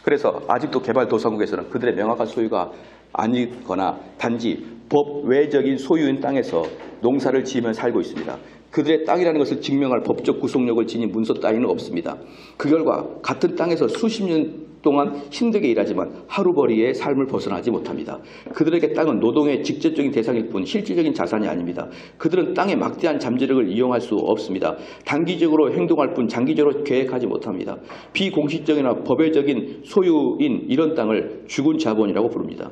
S1: 그래서 아직도 개발도상국에서는 그들의 명확한 소유가 아니거나 단지 법 외적인 소유인 땅에서 농사를 지으며 살고 있습니다. 그들의 땅이라는 것을 증명할 법적 구속력을 지닌 문서 따위는 없습니다. 그 결과 같은 땅에서 수십 년 동안 힘들게 일하지만 하루벌이의 삶을 벗어나지 못합니다. 그들에게 땅은 노동의 직접적인 대상일 뿐 실질적인 자산이 아닙니다. 그들은 땅의 막대한 잠재력을 이용할 수 없습니다. 단기적으로 행동할 뿐 장기적으로 계획하지 못합니다. 비공식적이나 법외적인 소유인 이런 땅을 죽은 자본이라고 부릅니다.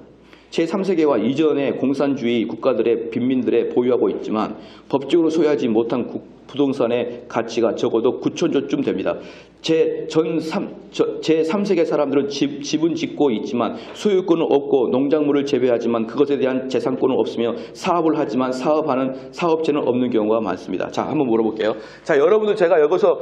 S1: 제3세계와 이전의 공산주의 국가들의 빈민들에 보유하고 있지만 법적으로 소유하지 못한 부동산의 가치가 적어도 9천조쯤 됩니다. 제3세계 사람들은 집은 짓고 있지만 소유권은 없고 농작물을 재배하지만 그것에 대한 재산권은 없으며 사업을 하지만 사업하는 사업체는 없는 경우가 많습니다. 자, 한번 물어볼게요. 자, 여러분들 제가 여기서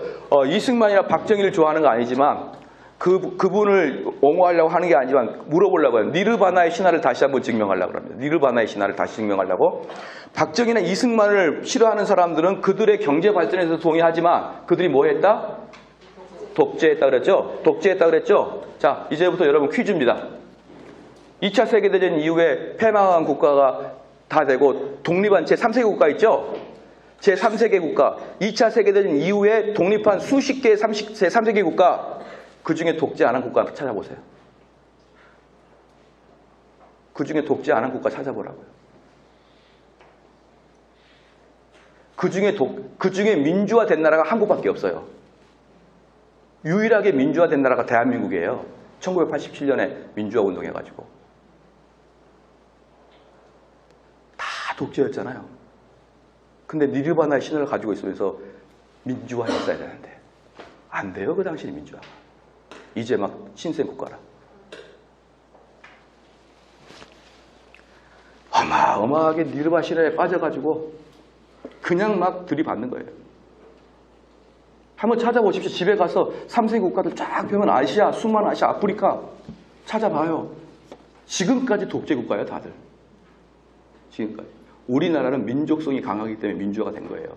S1: 이승만이나 박정희를 좋아하는 거 아니지만 그분을 옹호하려고 하는 게 아니지만 물어보려고 해요. 니르바나의 신화를 다시 한번 증명하려고 합니다. 니르바나의 신화를 다시 증명하려고. 박정희나 이승만을 싫어하는 사람들은 그들의 경제 발전에 대해서 동의하지만 그들이 뭐 했다? 독재했다 그랬죠? 독재했다 그랬죠? 자, 이제부터 여러분 퀴즈입니다. 2차 세계대전 이후에 패망한 국가가 다 되고 독립한 제3세계 국가 있죠? 제3세계 국가. 2차 세계대전 이후에 독립한 수십 개의 제3세계 국가. 그 중에 독재 안 한 국가 찾아보세요. 그 중에 독재 안 한 국가 찾아보라고요. 그 중에 민주화된 나라가 한국밖에 없어요. 유일하게 민주화된 나라가 대한민국이에요. 1987년에 민주화 운동해가지고. 다 독재였잖아요. 근데 니르바나의 신화를 가지고 있으면서 민주화했어야 되는데 안 돼요. 그 당시에 민주화. 이제 막 신생 국가라. 어마어마하게 니르바 신화에 빠져가지고 그냥 막 들이받는 거예요. 한번 찾아보십시오. 집에 가서 3세계 국가들 쫙 보면 아시아, 수많은 아시아, 아프리카 찾아봐요. 지금까지 독재 국가예요, 다들. 지금까지. 우리나라는 민족성이 강하기 때문에 민주화가 된 거예요.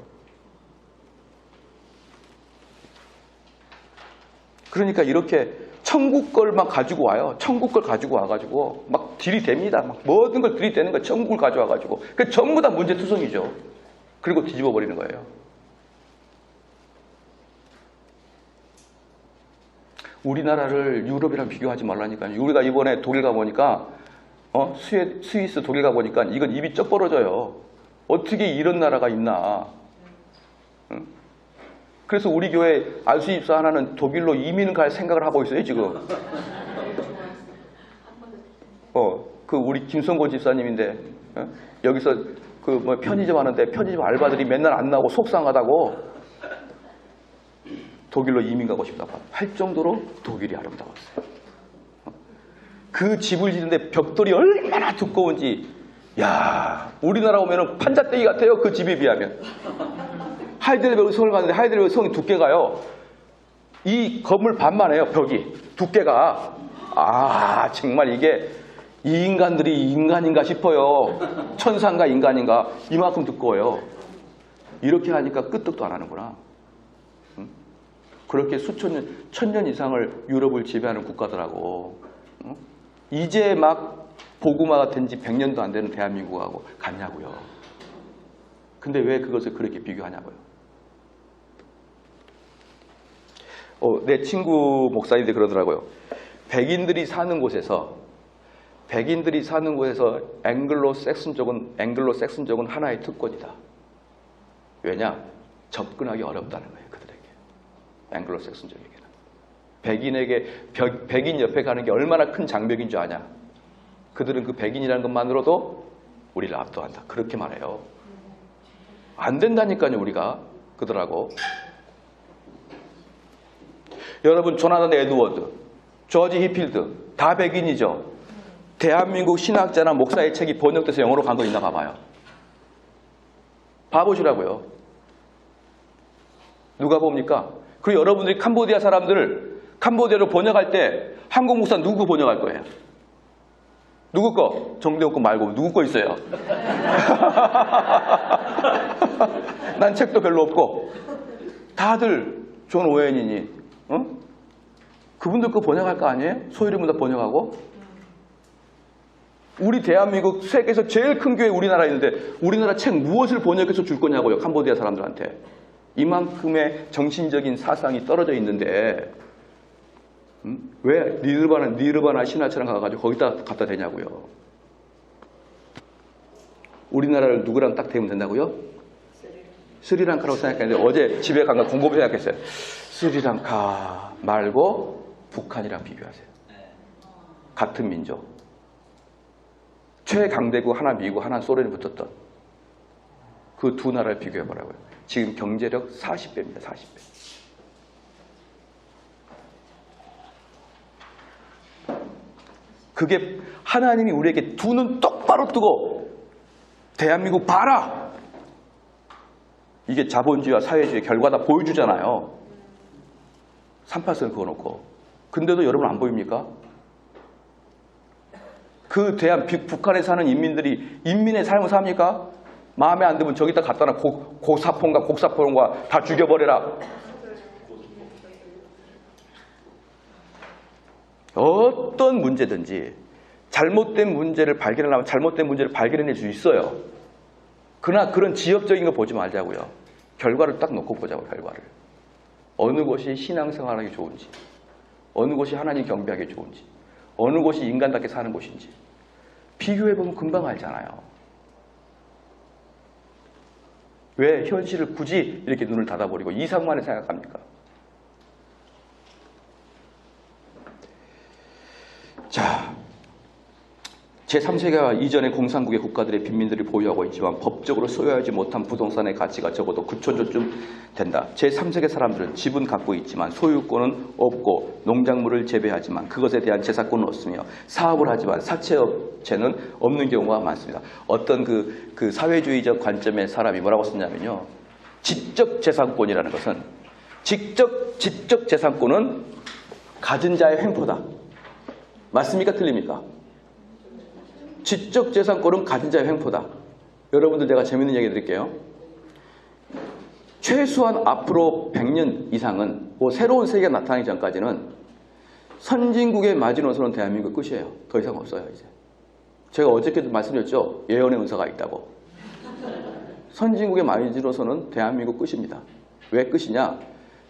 S1: 그러니까 이렇게 천국 걸 막 가지고 와요. 천국 걸 가지고 와가지고 막 들이댑니다. 막 모든 걸 들이대는 거예요. 천국을 가져와가지고. 그 전부 다 문제투성이죠. 그리고 뒤집어 버리는 거예요. 우리나라를 유럽이랑 비교하지 말라니까요. 우리가 이번에 독일 가보니까 스위스 독일 가보니까 이건 입이 쩍 벌어져요. 어떻게 이런 나라가 있나. 응? 그래서 우리 교회 알수 집사 하나는 독일로 이민 갈 생각을 하고 있어요, 지금. 그 우리 김성곤 집사님인데, 여기서 편의점 하는데 편의점 알바들이 맨날 안 나오고 속상하다고 독일로 이민 가고 싶다고 할 정도로 독일이 아름다웠어요. 그 집을 짓는데 벽돌이 얼마나 두꺼운지, 야, 우리나라 오면은 판잣대기 같아요, 그 집에 비하면. 하이델베르크 성을 갔는데 하이델베르크 성이 두께가요, 이 건물 반만 해요. 벽이 두께가. 정말 이게 이 인간들이 인간인가 싶어요. 천사인가 인간인가, 이만큼 두꺼워요. 이렇게 하니까 끄떡도 안 하는구나. 응? 그렇게 수천 년, 천년 이상을 유럽을 지배하는 국가더라고. 어? 이제 막 보고마가 된 지 100년도 안 되는 대한민국하고 같냐고요. 근데 왜 그것을 그렇게 비교하냐고요. 내 친구 목사님들이 그러더라고요. 백인들이 사는 곳에서 앵글로색슨족은 하나의 특권이다. 왜냐? 접근하기 어렵다는 거예요. 그들에게. 앵글로색슨족에게는. 백인 옆에 가는 게 얼마나 큰 장벽인 줄 아냐? 그들은 그 백인이라는 것만으로도 우리를 압도한다. 그렇게 말해요. 안 된다니까요, 우리가. 그들하고. 여러분, 조나단 에드워드, 조지 히필드 다 백인이죠. 대한민국 신학자나 목사의 책이 번역돼서 영어로 간 거 있나 봐봐요. 봐보시라고요. 누가 봅니까? 그리고 여러분들이 캄보디아 사람들을 캄보디아로 번역할 때 한국 목사 누구 번역할 거예요? 누구 거? 정대원 거 말고 누구 거 있어요? 난 책도 별로 없고 다들 존 오웬이니 그분들 거 번역할 거 아니에요? 소유리문 다 번역하고. 우리 대한민국 세계에서 제일 큰 교회 우리나라에 있는데 우리나라 책 무엇을 번역해서 줄 거냐고요. 캄보디아 사람들한테. 이만큼의 정신적인 사상이 떨어져 있는데 왜 니르바나 신화처럼 가가지고 거기다 갖다 대냐고요. 우리나라를 누구랑 딱 대면 된다고요? 스리랑카라고 생각했는데 어제 집에 가서 공부를 생각했어요. 스리랑카 말고 북한이랑 비교하세요. 같은 민족. 최강대국 하나 미국 하나 소련이 붙었던 그 두 나라를 비교해보라고요. 지금 경제력 40배입니다. 40배. 그게 하나님이 우리에게 두 눈 똑바로 뜨고 대한민국 봐라! 이게 자본주의와 사회주의 결과 다 보여주잖아요. 3%는 그어놓고. 근데도 여러분 안 보입니까? 그 북한에 사는 인민들이 인민의 삶을 삽니까? 마음에 안 들면 저기다 갖다 놔 곡사폰과 다 죽여버려라. 어떤 문제든지 잘못된 문제를 발견하려면 잘못된 문제를 발견해낼 수 있어요. 그러나 그런 지역적인 거 보지 말자고요. 결과를 딱 놓고 보자고요. 결과를. 어느 곳이 신앙생활하기 좋은지, 어느 곳이 하나님 경배하기 좋은지, 어느 곳이 인간답게 사는 곳인지 비교해보면 금방 알잖아요. 왜 현실을 굳이 이렇게 눈을 닫아버리고 이상만을 생각합니까? 자, 제3세계와 이전의 공산국의 국가들의 빈민들이 보유하고 있지만 법적으로 소유하지 못한 부동산의 가치가 적어도 9천조쯤 된다. 제3세계 사람들은 집은 갖고 있지만 소유권은 없고 농작물을 재배하지만 그것에 대한 재산권은 없으며 사업을 하지만 사채업체는 없는 경우가 많습니다. 어떤 그 사회주의적 관점의 사람이 뭐라고 썼냐면요. 지적 재산권이라는 것은 지적 재산권은 가진 자의 횡포다. 맞습니까? 틀립니까? 지적 재산권은 가진 자의 횡포다. 여러분들 제가 재밌는 얘기 드릴게요. 최소한 앞으로 100년 이상은 새로운 세계가 나타나기 전까지는 선진국의 마지노선은 대한민국 끝이에요. 더 이상 없어요. 이제. 제가 어저께도 말씀드렸죠. 예언의 은사가 있다고. 선진국의 마지노선은 대한민국 끝입니다. 왜 끝이냐?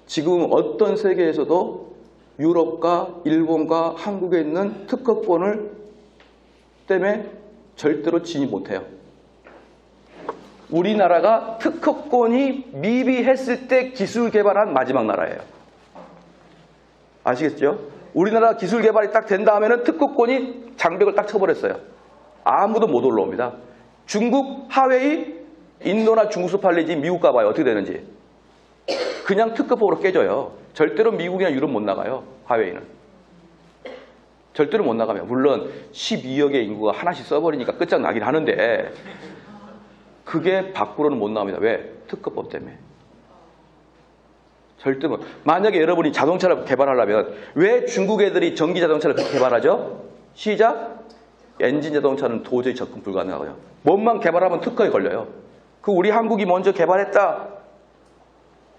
S1: 지금 어떤 세계에서도 유럽과 일본과 한국에 있는 특허권을 때문에 절대로 진입 못해요. 우리나라가 특허권이 미비했을 때 기술 개발한 마지막 나라예요. 아시겠죠? 우리나라 기술 개발이 딱 된 다음에는 특허권이 장벽을 딱 쳐버렸어요. 아무도 못 올라옵니다. 중국, 하웨이, 인도나 중국서 팔리지 미국 가봐요. 어떻게 되는지. 그냥 특허법으로 깨져요. 절대로 미국이나 유럽 못 나가요. 하웨이는. 절대로 못 나가면 물론 12억의 인구가 하나씩 써버리니까 끝장나긴 하는데 그게 밖으로는 못 나옵니다. 왜? 특허법 때문에. 절대 못. 만약에 여러분이 자동차를 개발하려면 왜 중국 애들이 전기 자동차를 개발하죠? 시작. 엔진 자동차는 도저히 접근 불가능하고요. 뭔만 개발하면 특허에 걸려요. 그 우리 한국이 먼저 개발했다.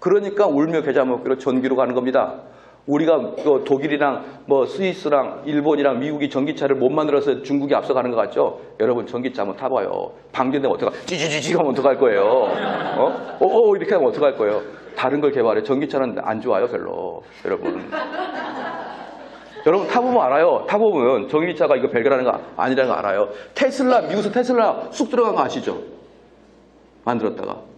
S1: 그러니까 울며 겨자 먹기로 전기로 가는 겁니다. 우리가 독일이랑 뭐 스위스랑 일본이랑 미국이 전기차를 못 만들어서 중국이 앞서가는 것 같죠? 여러분 전기차 한번 타봐요. 방전되면 어떡할, 찌찌찌찌 하면 어떡할 거예요? 이렇게 하면 어떡할 거예요? 다른 걸 개발해. 전기차는 안 좋아요 별로. 여러분 타보면 알아요. 타보면 전기차가 이거 별개라는 거 아니라는 거 알아요. 테슬라, 미국에서 테슬라 쑥 들어간 거 아시죠? 만들었다가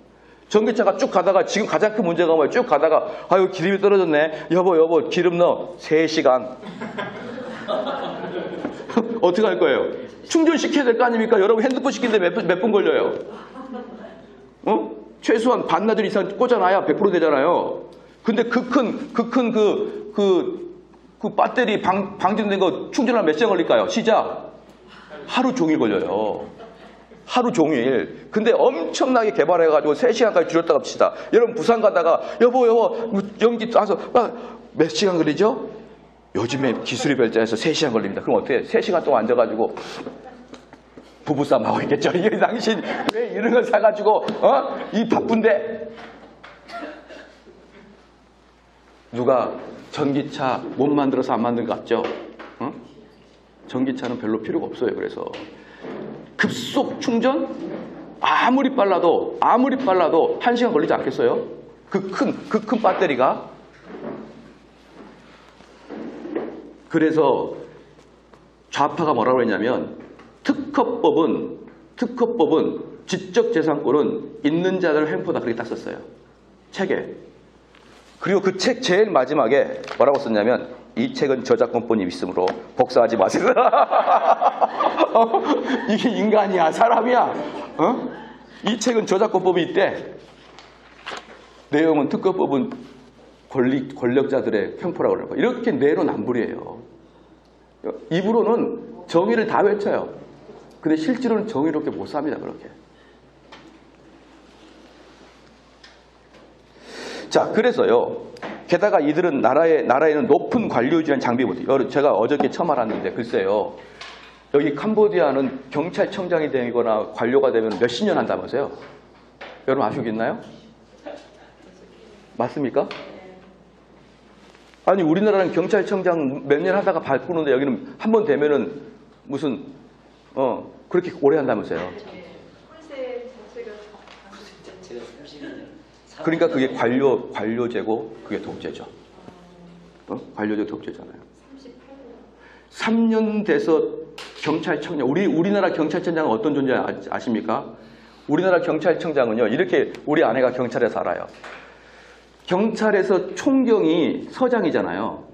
S1: 전기차가 쭉 가다가 지금 가장 큰 문제가 뭐예요? 쭉 가다가 아유 기름이 떨어졌네. 여보 기름 넣어. 3시간. 어떻게 할 거예요? 충전시켜야 될 거 아닙니까? 여러분 핸드폰 시키는데 몇 분 걸려요? 최소한 반나절 이상 꽂아놔야 100% 되잖아요. 근데 그 큰 배터리 방전된 거 충전하면 몇 시간 걸릴까요? 시작. 하루 종일 걸려요. 하루 종일. 근데 엄청나게 개발해가지고 3시간까지 줄였다 갑시다. 여러분 부산 가다가 여보 연기 와서 몇 시간 걸리죠? 요즘에 기술이 발전해서 3시간 걸립니다. 그럼 어떻게 해? 3시간 동안 앉아가지고 부부싸움 하고 있겠죠. 이게 당신 왜 이런 걸 사가지고 이 바쁜데 누가 전기차 못 만들어서 안 만든 것 같죠? 전기차는 별로 필요가 없어요. 그래서 급속 충전? 아무리 빨라도 1시간 걸리지 않겠어요? 그 큰 배터리가. 그래서 좌파가 뭐라고 했냐면 특허법은 지적재산권은 있는 자들 횡포다. 그렇게 딱 썼어요. 책에. 그리고 그 책 제일 마지막에 뭐라고 썼냐면 이 책은 저작권법이 있으므로 복사하지 마세요. 이게 인간이야 사람이야. 이 책은 저작권법이 있대. 내용은 특허법은 권력자들의 횡포라고 그러고 이렇게 내로남불이에요. 입으로는 정의를 다 외쳐요. 근데 실제로는 정의롭게 못 삽니다. 그렇게. 자, 그래서요. 게다가 이들은 나라에는 높은 관료주의라는 장비부터. 제가 어저께 처음 알았는데 글쎄요. 여기 캄보디아는 경찰청장이 되거나 관료가 되면 몇십 년 한다면서요. 여러분 아시고 있나요? 맞습니까? 아니 우리나라는 경찰청장 몇 년 하다가 바꾸는데 여기는 한 번 되면은 무슨 그렇게 오래 한다면서요.
S2: 홀세 자체가
S3: 30년.
S1: 그러니까 그게 관료제고 그게 독재죠. 관료제 독재잖아요. 3년 돼서 경찰청장, 우리나라 경찰청장은 어떤 존재 아십니까? 우리나라 경찰청장은요, 이렇게 우리 아내가 경찰에서 알아요. 경찰에서 총경이 서장이잖아요.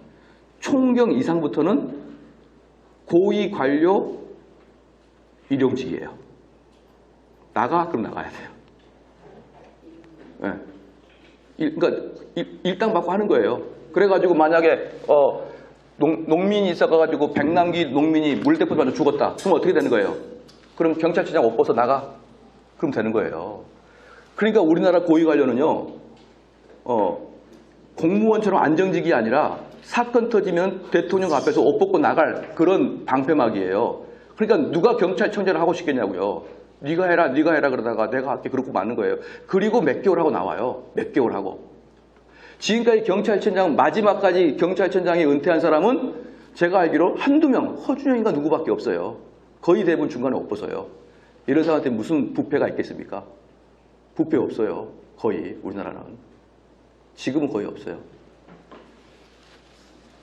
S1: 총경 이상부터는 고위 관료 일용직이에요. 그럼 나가야 돼요. 네. 그러니까 일당 받고 하는 거예요. 그래가지고 만약에 농민이 있어가지고 백남기 농민이 물대포 맞아 죽었다. 그럼 어떻게 되는 거예요? 그럼 경찰청장 옷 벗어 나가? 그럼 되는 거예요. 그러니까 우리나라 고위 관료는요, 공무원처럼 안정직이 아니라 사건 터지면 대통령 앞에서 옷 벗고 나갈 그런 방패막이에요. 그러니까 누가 경찰청장을 하고 싶겠냐고요. 네가 해라 그러다가 내가 할게 그러고 맞는 거예요. 그리고 몇 개월 하고 나와요. 몇 개월 하고. 지금까지 경찰청장 마지막까지 경찰청장이 은퇴한 사람은 제가 알기로 한두 명, 허준영인가 누구밖에 없어요. 거의 대부분 중간에 옷 벗어요. 이런 사람한테 무슨 부패가 있겠습니까? 부패 없어요. 거의 우리나라는. 지금은 거의 없어요.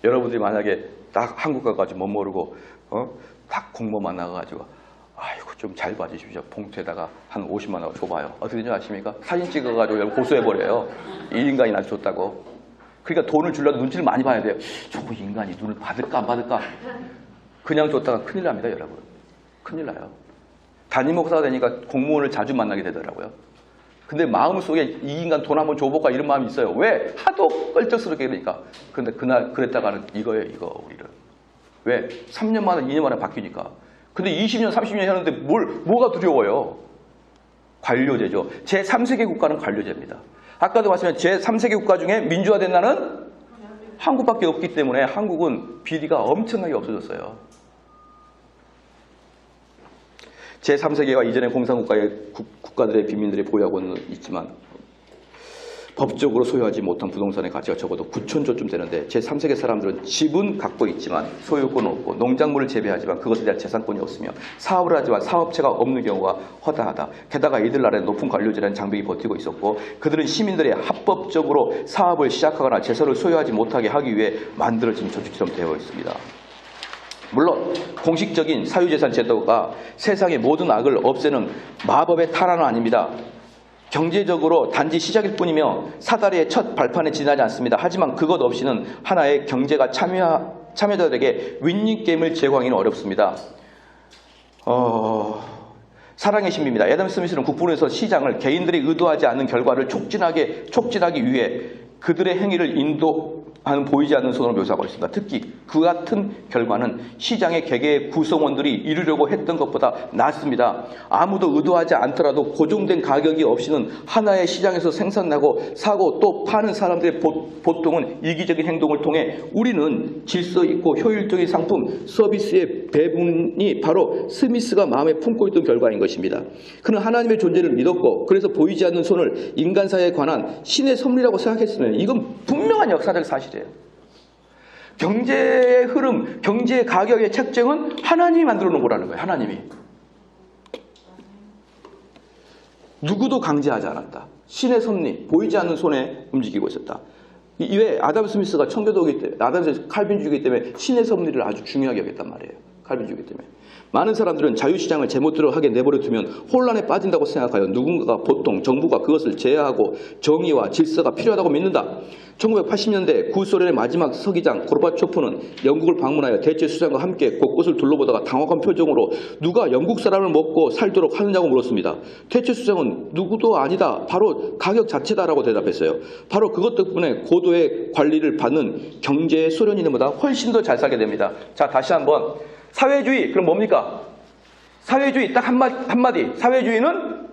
S1: 여러분들이 만약에 딱 한국 가가지고 못 모르고 딱 공무원만 나가가지고 아이고 좀 잘 봐주십시오. 봉투에다가 한 50만 원 줘봐요. 어떻게 되는지 아십니까? 사진 찍어가지고 고소해버려요. 이 인간이 나한테 줬다고. 그러니까 돈을 주려도 눈치를 많이 봐야 돼요. 저거 인간이 눈을 받을까 안 받을까. 그냥 줬다가 큰일 납니다. 여러분. 큰일 나요. 담임 목사가 되니까 공무원을 자주 만나게 되더라고요. 근데 마음속에 이 인간 돈 한번 줘볼까 이런 마음이 있어요. 왜? 하도 껄쩍스럽게 그러니까. 그런데 그날 그랬다가는 이거예요. 이거 우리를. 왜? 3년 만에 2년 만에 바뀌니까. 근데 20년 30년 했는데 뭐가 두려워요? 관료제죠. 제3세계 국가는 관료제입니다. 아까도 말씀드린 제3세계 국가 중에 민주화된 나라는 한국밖에 없기 때문에 한국은 비리가 엄청나게 없어졌어요. 제3세계와 이전의 공산국가의 국가들의 비민들이 보유하고는 있지만 법적으로 소유하지 못한 부동산의 가치가 적어도 9천조쯤 되는데 제3세계 사람들은 집은 갖고 있지만 소유권은 없고 농작물을 재배하지만 그것에 대한 재산권이 없으며 사업을 하지만 사업체가 없는 경우가 허다하다. 게다가 이들 나라에 높은 관료지라는 장벽이 버티고 있었고 그들은 시민들의 합법적으로 사업을 시작하거나 재산을 소유하지 못하게 하기 위해 만들어진 조직처럼 되어 있습니다. 물론 공식적인 사유재산 제도가 세상의 모든 악을 없애는 마법의 탈환은 아닙니다. 경제적으로 단지 시작일 뿐이며 사다리의 첫 발판에 지나지 않습니다. 하지만 그것 없이는 하나의 경제가 참여자들에게 윈닝 게임을 제공하기는 어렵습니다. 사랑의 신비입니다. 애덤 스미스는 국부론에서 시장을 개인들이 의도하지 않는 결과를 촉진하기 위해 그들의 행위를 인도하는 보이지 않는 손으로 묘사하고 있습니다. 특히 그 같은 결과는 시장의 개개의 구성원들이 이루려고 했던 것보다 낫습니다. 아무도 의도하지 않더라도 고정된 가격이 없이는 하나의 시장에서 생산하고 사고 또 파는 사람들의 보통은 이기적인 행동을 통해 우리는 질서 있고 효율적인 상품, 서비스의 배분이 바로 스미스가 마음에 품고 있던 결과인 것입니다. 그는 하나님의 존재를 믿었고 그래서 보이지 않는 손을 인간사에 관한 신의 섭리라고 생각했으면 이건 분명한 역사적 사실이에요. 경제의 흐름, 경제의 가격의 책정은 하나님이 만들어 놓은 거라는 거예요. 하나님이. 누구도 강제하지 않았다. 신의 섭리, 보이지 않는 손에 움직이고 있었다. 이외에 아담 스미스가 청교도이기 때문에, 아담 스미스 칼빈주의이기 때문에 신의 섭리를 아주 중요하게 여겼단 말이에요. 칼빈주의이기 때문에. 많은 사람들은 자유시장을 제멋대로 하게 내버려 두면 혼란에 빠진다고 생각하여 누군가가 보통 정부가 그것을 제어하고 정의와 질서가 필요하다고 믿는다. 1980년대 구소련의 마지막 서기장 고르바초프는 영국을 방문하여 대체 수장과 함께 곳곳을 둘러보다가 당혹한 표정으로 누가 영국 사람을 먹고 살도록 하느냐고 물었습니다. 대체 수장은 누구도 아니다. 바로 가격 자체다라고 대답했어요. 바로 그것 덕분에 고도의 관리를 받는 경제의 소련인들보다 훨씬 더 잘 살게 됩니다. 자, 다시 한번. 사회주의, 그럼 뭡니까? 사회주의, 딱 한마디. 사회주의는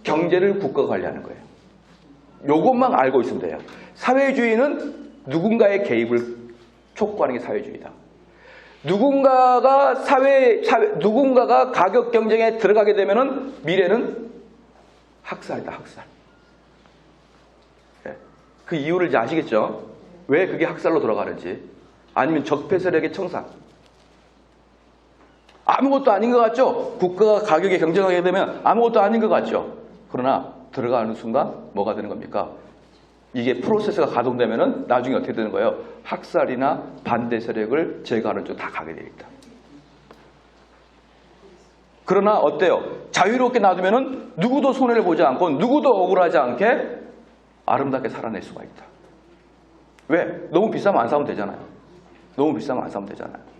S1: 경제를 국가가 관리하는 거예요. 요것만 알고 있으면 돼요. 사회주의는 누군가의 개입을 촉구하는 게 사회주의다. 누군가가 누군가가 가격 경쟁에 들어가게 되면은 미래는 학살이다, 학살. 그 이유를 이제 아시겠죠? 왜 그게 학살로 돌아가는지. 아니면 적폐 세력의 청산. 아무것도 아닌 것 같죠? 국가가 가격에 경쟁하게 되면 아무것도 아닌 것 같죠? 그러나 들어가는 순간 뭐가 되는 겁니까? 이게 프로세스가 가동되면은 나중에 어떻게 되는 거예요? 학살이나 반대 세력을 제거하는 쪽 다 가게 되어 있다. 그러나 어때요? 자유롭게 놔두면은 누구도 손해를 보지 않고 누구도 억울하지 않게 아름답게 살아낼 수가 있다. 왜? 너무 비싸면 안 사면 되잖아요. 너무 비싸면 안 사면 되잖아요.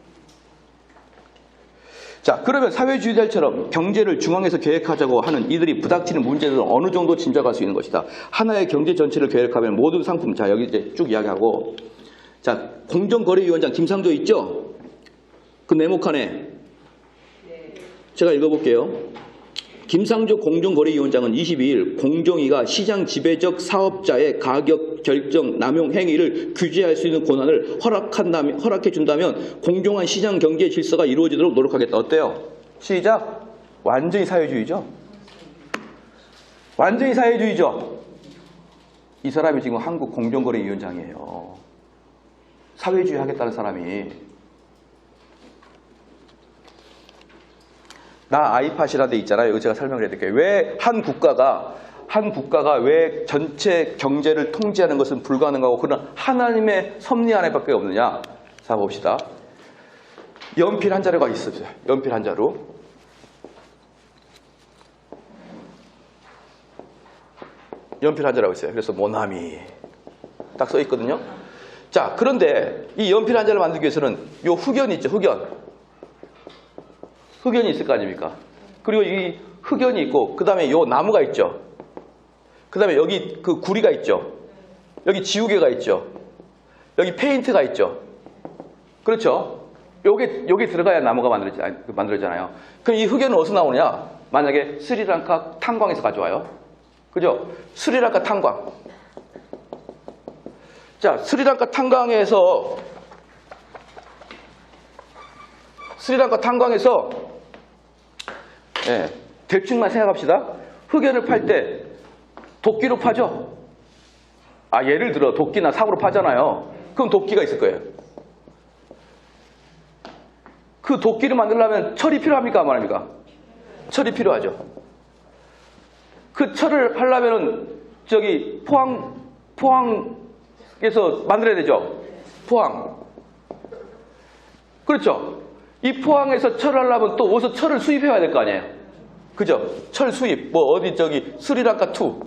S1: 자, 그러면 사회주의자들처럼 경제를 중앙에서 계획하자고 하는 이들이 부닥치는 문제들은 어느 정도 짐작할 수 있는 것이다. 하나의 경제 전체를 계획하면 모든 상품, 자, 여기 이제 쭉 이야기하고, 자, 공정거래위원장 김상조 있죠? 그 네모칸에 제가 읽어볼게요. 김상조 공정거래위원장은 22일 공정위가 시장 지배적 사업자의 가격 결정 남용 행위를 규제할 수 있는 권한을 허락해준다면 공정한 시장 경제 질서가 이루어지도록 노력하겠다. 어때요? 시작. 완전히 사회주의죠. 완전히 사회주의죠. 이 사람이 지금 한국 공정거래위원장이에요. 사회주의 하겠다는 사람이. 나 아이팟이라는 데 있잖아요. 이거 제가 설명을 해드릴게요. 왜 한 국가가 왜 전체 경제를 통제하는 것은 불가능하고 그런 하나님의 섭리 안에밖에 없느냐? 자, 봅시다. 연필 한 자루가 있었어요. 연필 한 자루. 연필 한 자루가 있어요. 그래서 모나미 딱 써 있거든요. 자, 그런데 이 연필 한 자루를 만들기 위해서는 요 흑연이 있죠. 흑연이 있을 거 아닙니까? 그리고 이 흑연이 있고 그 다음에 요 나무가 있죠. 그 다음에 여기 그 구리가 있죠. 여기 지우개가 있죠. 여기 페인트가 있죠. 그렇죠? 여기 들어가야 나무가 만들어지잖아요. 그럼 이 흑연은 어디서 나오느냐? 만약에 스리랑카 탄광에서 가져와요. 그죠? 스리랑카 탄광. 자, 스리랑카 탄광에서 예, 대충만 생각합시다. 흑연을 팔 때 도끼로 파죠? 예를 들어 도끼나 사고로 파잖아요. 그럼 도끼가 있을 거예요. 그 도끼를 만들려면 철이 필요합니까? 안 합니까? 철이 필요하죠. 그 철을 하려면은 저기 포항에서 만들어야 되죠. 포항. 그렇죠. 이 포항에서 철을 하려면 또 어디서 철을 수입해야 될 거 아니에요. 그죠? 철 수입. 뭐 어디 저기 스리랑카 투.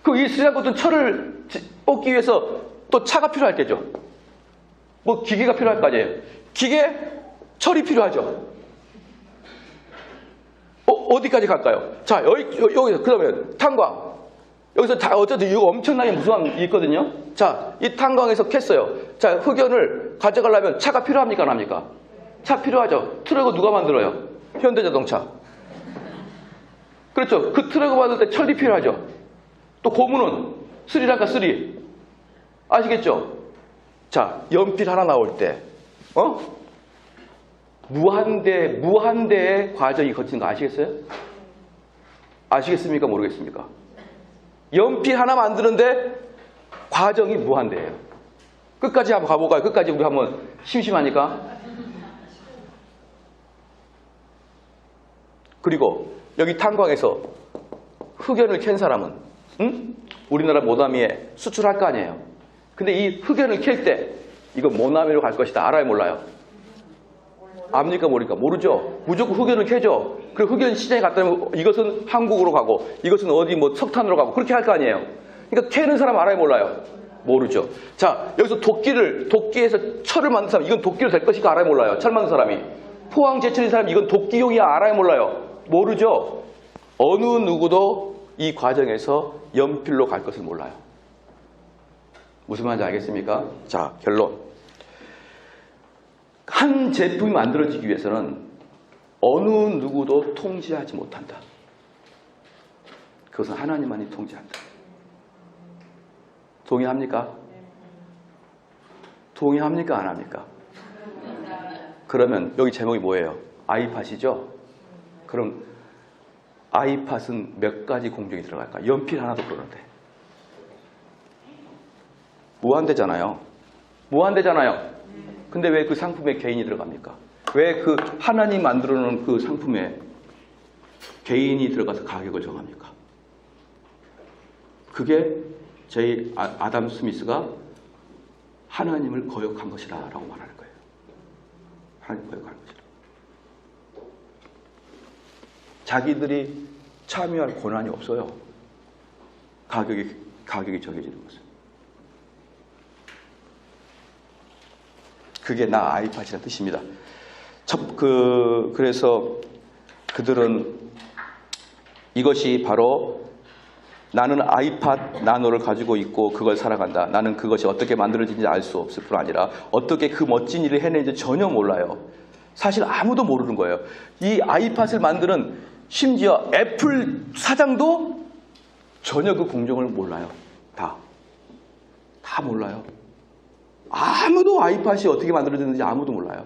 S1: 그 이 스리랑카 철을 뽑기 위해서 또 차가 필요할 때죠. 뭐 기계가 필요할 거 아니에요. 기계, 철이 필요하죠. 어디까지 갈까요? 자, 여기서 그러면 탄광. 여기서 다 어쨌든 이거 엄청나게 무수한 게 있거든요. 자, 이 탄광에서 캤어요. 자, 흑연을 가져가려면 차가 필요합니까? 안 합니까? 차 필요하죠. 트럭을 누가 만들어요? 현대자동차. 그렇죠. 그 트럭을 만들 때 철이 필요하죠. 또 고무는 스리랑카 쓰리. 아시겠죠? 자, 연필 하나 나올 때, 무한대의 과정이 거치는 거 아시겠어요? 아시겠습니까? 모르겠습니까? 연필 하나 만드는데 과정이 무한대예요. 끝까지 한번 가볼까요? 끝까지 우리 한번 심심하니까. 그리고 여기 탄광에서 흑연을 캔 사람은 우리나라 모나미에 수출할 거 아니에요. 근데 이 흑연을 캘 때 이거 모나미로 갈 것이다. 알아요? 몰라요? 압니까? 모르니까? 모르죠. 무조건 흑연을 캐죠. 그리고 흑연 시장에 갔다 오면 이것은 한국으로 가고 이것은 어디 뭐 석탄으로 가고 그렇게 할 거 아니에요. 그러니까 캐는 사람 알아요? 몰라요? 모르죠. 자, 여기서 도끼에서 철을 만든 사람, 이건 도끼로 될 것인가 알아요? 몰라요? 철 만든 사람이. 포항 제철인 사람, 이건 도끼용이야. 알아요? 몰라요? 모르죠. 어느 누구도 이 과정에서 연필로 갈 것을 몰라요. 무슨 말인지 알겠습니까? 자, 결론. 한 제품이 만들어지기 위해서는 어느 누구도 통제하지 못한다. 그것은 하나님만이 통제한다. 동의합니까? 동의합니까? 안 합니까? 그러면 여기 제목이 뭐예요? 아이팟이죠? 그럼 아이팟은 몇 가지 공정이 들어갈까? 연필 하나도 그러는데. 무한대잖아요. 무한대잖아요. 근데 왜 그 상품에 개인이 들어갑니까? 왜 그 하나님 만들어 놓은 그 상품에 개인이 들어가서 가격을 정합니까? 그게 저희 아담 스미스가 하나님을 거역한 것이다 라고 말하는 거예요. 하나님 거역한 것이다. 자기들이 참여할 권한이 없어요. 가격이 정해지는 것은. 그게 나 아이팟이라는 뜻입니다. 그래서 그들은 이것이 바로 나는 아이팟 나노를 가지고 있고 그걸 살아간다. 나는 그것이 어떻게 만들어진지 알 수 없을 뿐 아니라 어떻게 그 멋진 일을 해내는지 전혀 몰라요. 사실 아무도 모르는 거예요. 이 아이팟을 만드는 심지어 애플 사장도 전혀 그 공정을 몰라요. 다 몰라요. 아무도 아이팟이 어떻게 만들어졌는지 아무도 몰라요.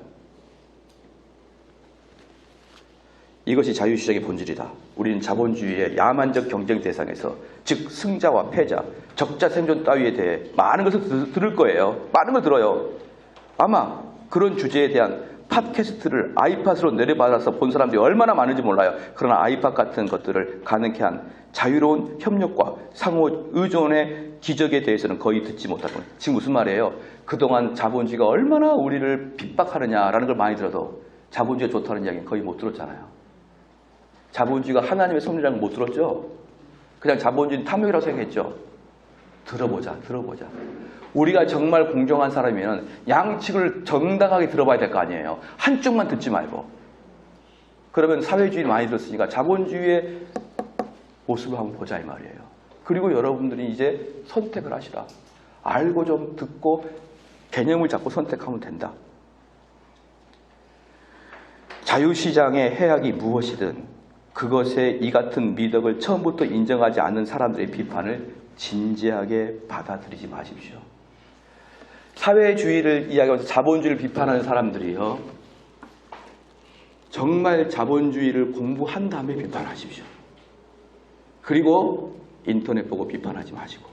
S1: 이것이 자유시장의 본질이다. 우리는 자본주의의 야만적 경쟁 대상에서 즉 승자와 패자, 적자 생존 따위에 대해 많은 것을 들을 거예요. 많은 걸 들어요. 아마 그런 주제에 대한 팟캐스트를 아이팟으로 내려받아서 본 사람들이 얼마나 많은지 몰라요. 그러나 아이팟 같은 것들을 가능케 한 자유로운 협력과 상호 의존의 기적에 대해서는 거의 듣지 못하고. 지금 무슨 말이에요? 그동안 자본주의가 얼마나 우리를 핍박하느냐라는 걸 많이 들어도 자본주의가 좋다는 이야기는 거의 못 들었잖아요. 자본주의가 하나님의 섭리라는 걸 못 들었죠. 그냥 자본주의는 탐욕이라고 생각했죠. 들어보자. 우리가 정말 공정한 사람이면 양측을 정당하게 들어봐야 될 거 아니에요. 한쪽만 듣지 말고. 그러면 사회주의를 많이 들었으니까 자본주의의 모습을 한번 보자 이 말이에요. 그리고 여러분들이 이제 선택을 하시라. 알고 좀 듣고 개념을 잡고 선택하면 된다. 자유시장의 해악이 무엇이든 그것에 이 같은 미덕을 처음부터 인정하지 않는 사람들의 비판을 진지하게 받아들이지 마십시오. 사회주의를 이야기하면서 자본주의를 비판하는 사람들이요. 정말 자본주의를 공부한 다음에 비판하십시오. 그리고 인터넷 보고 비판하지 마시고.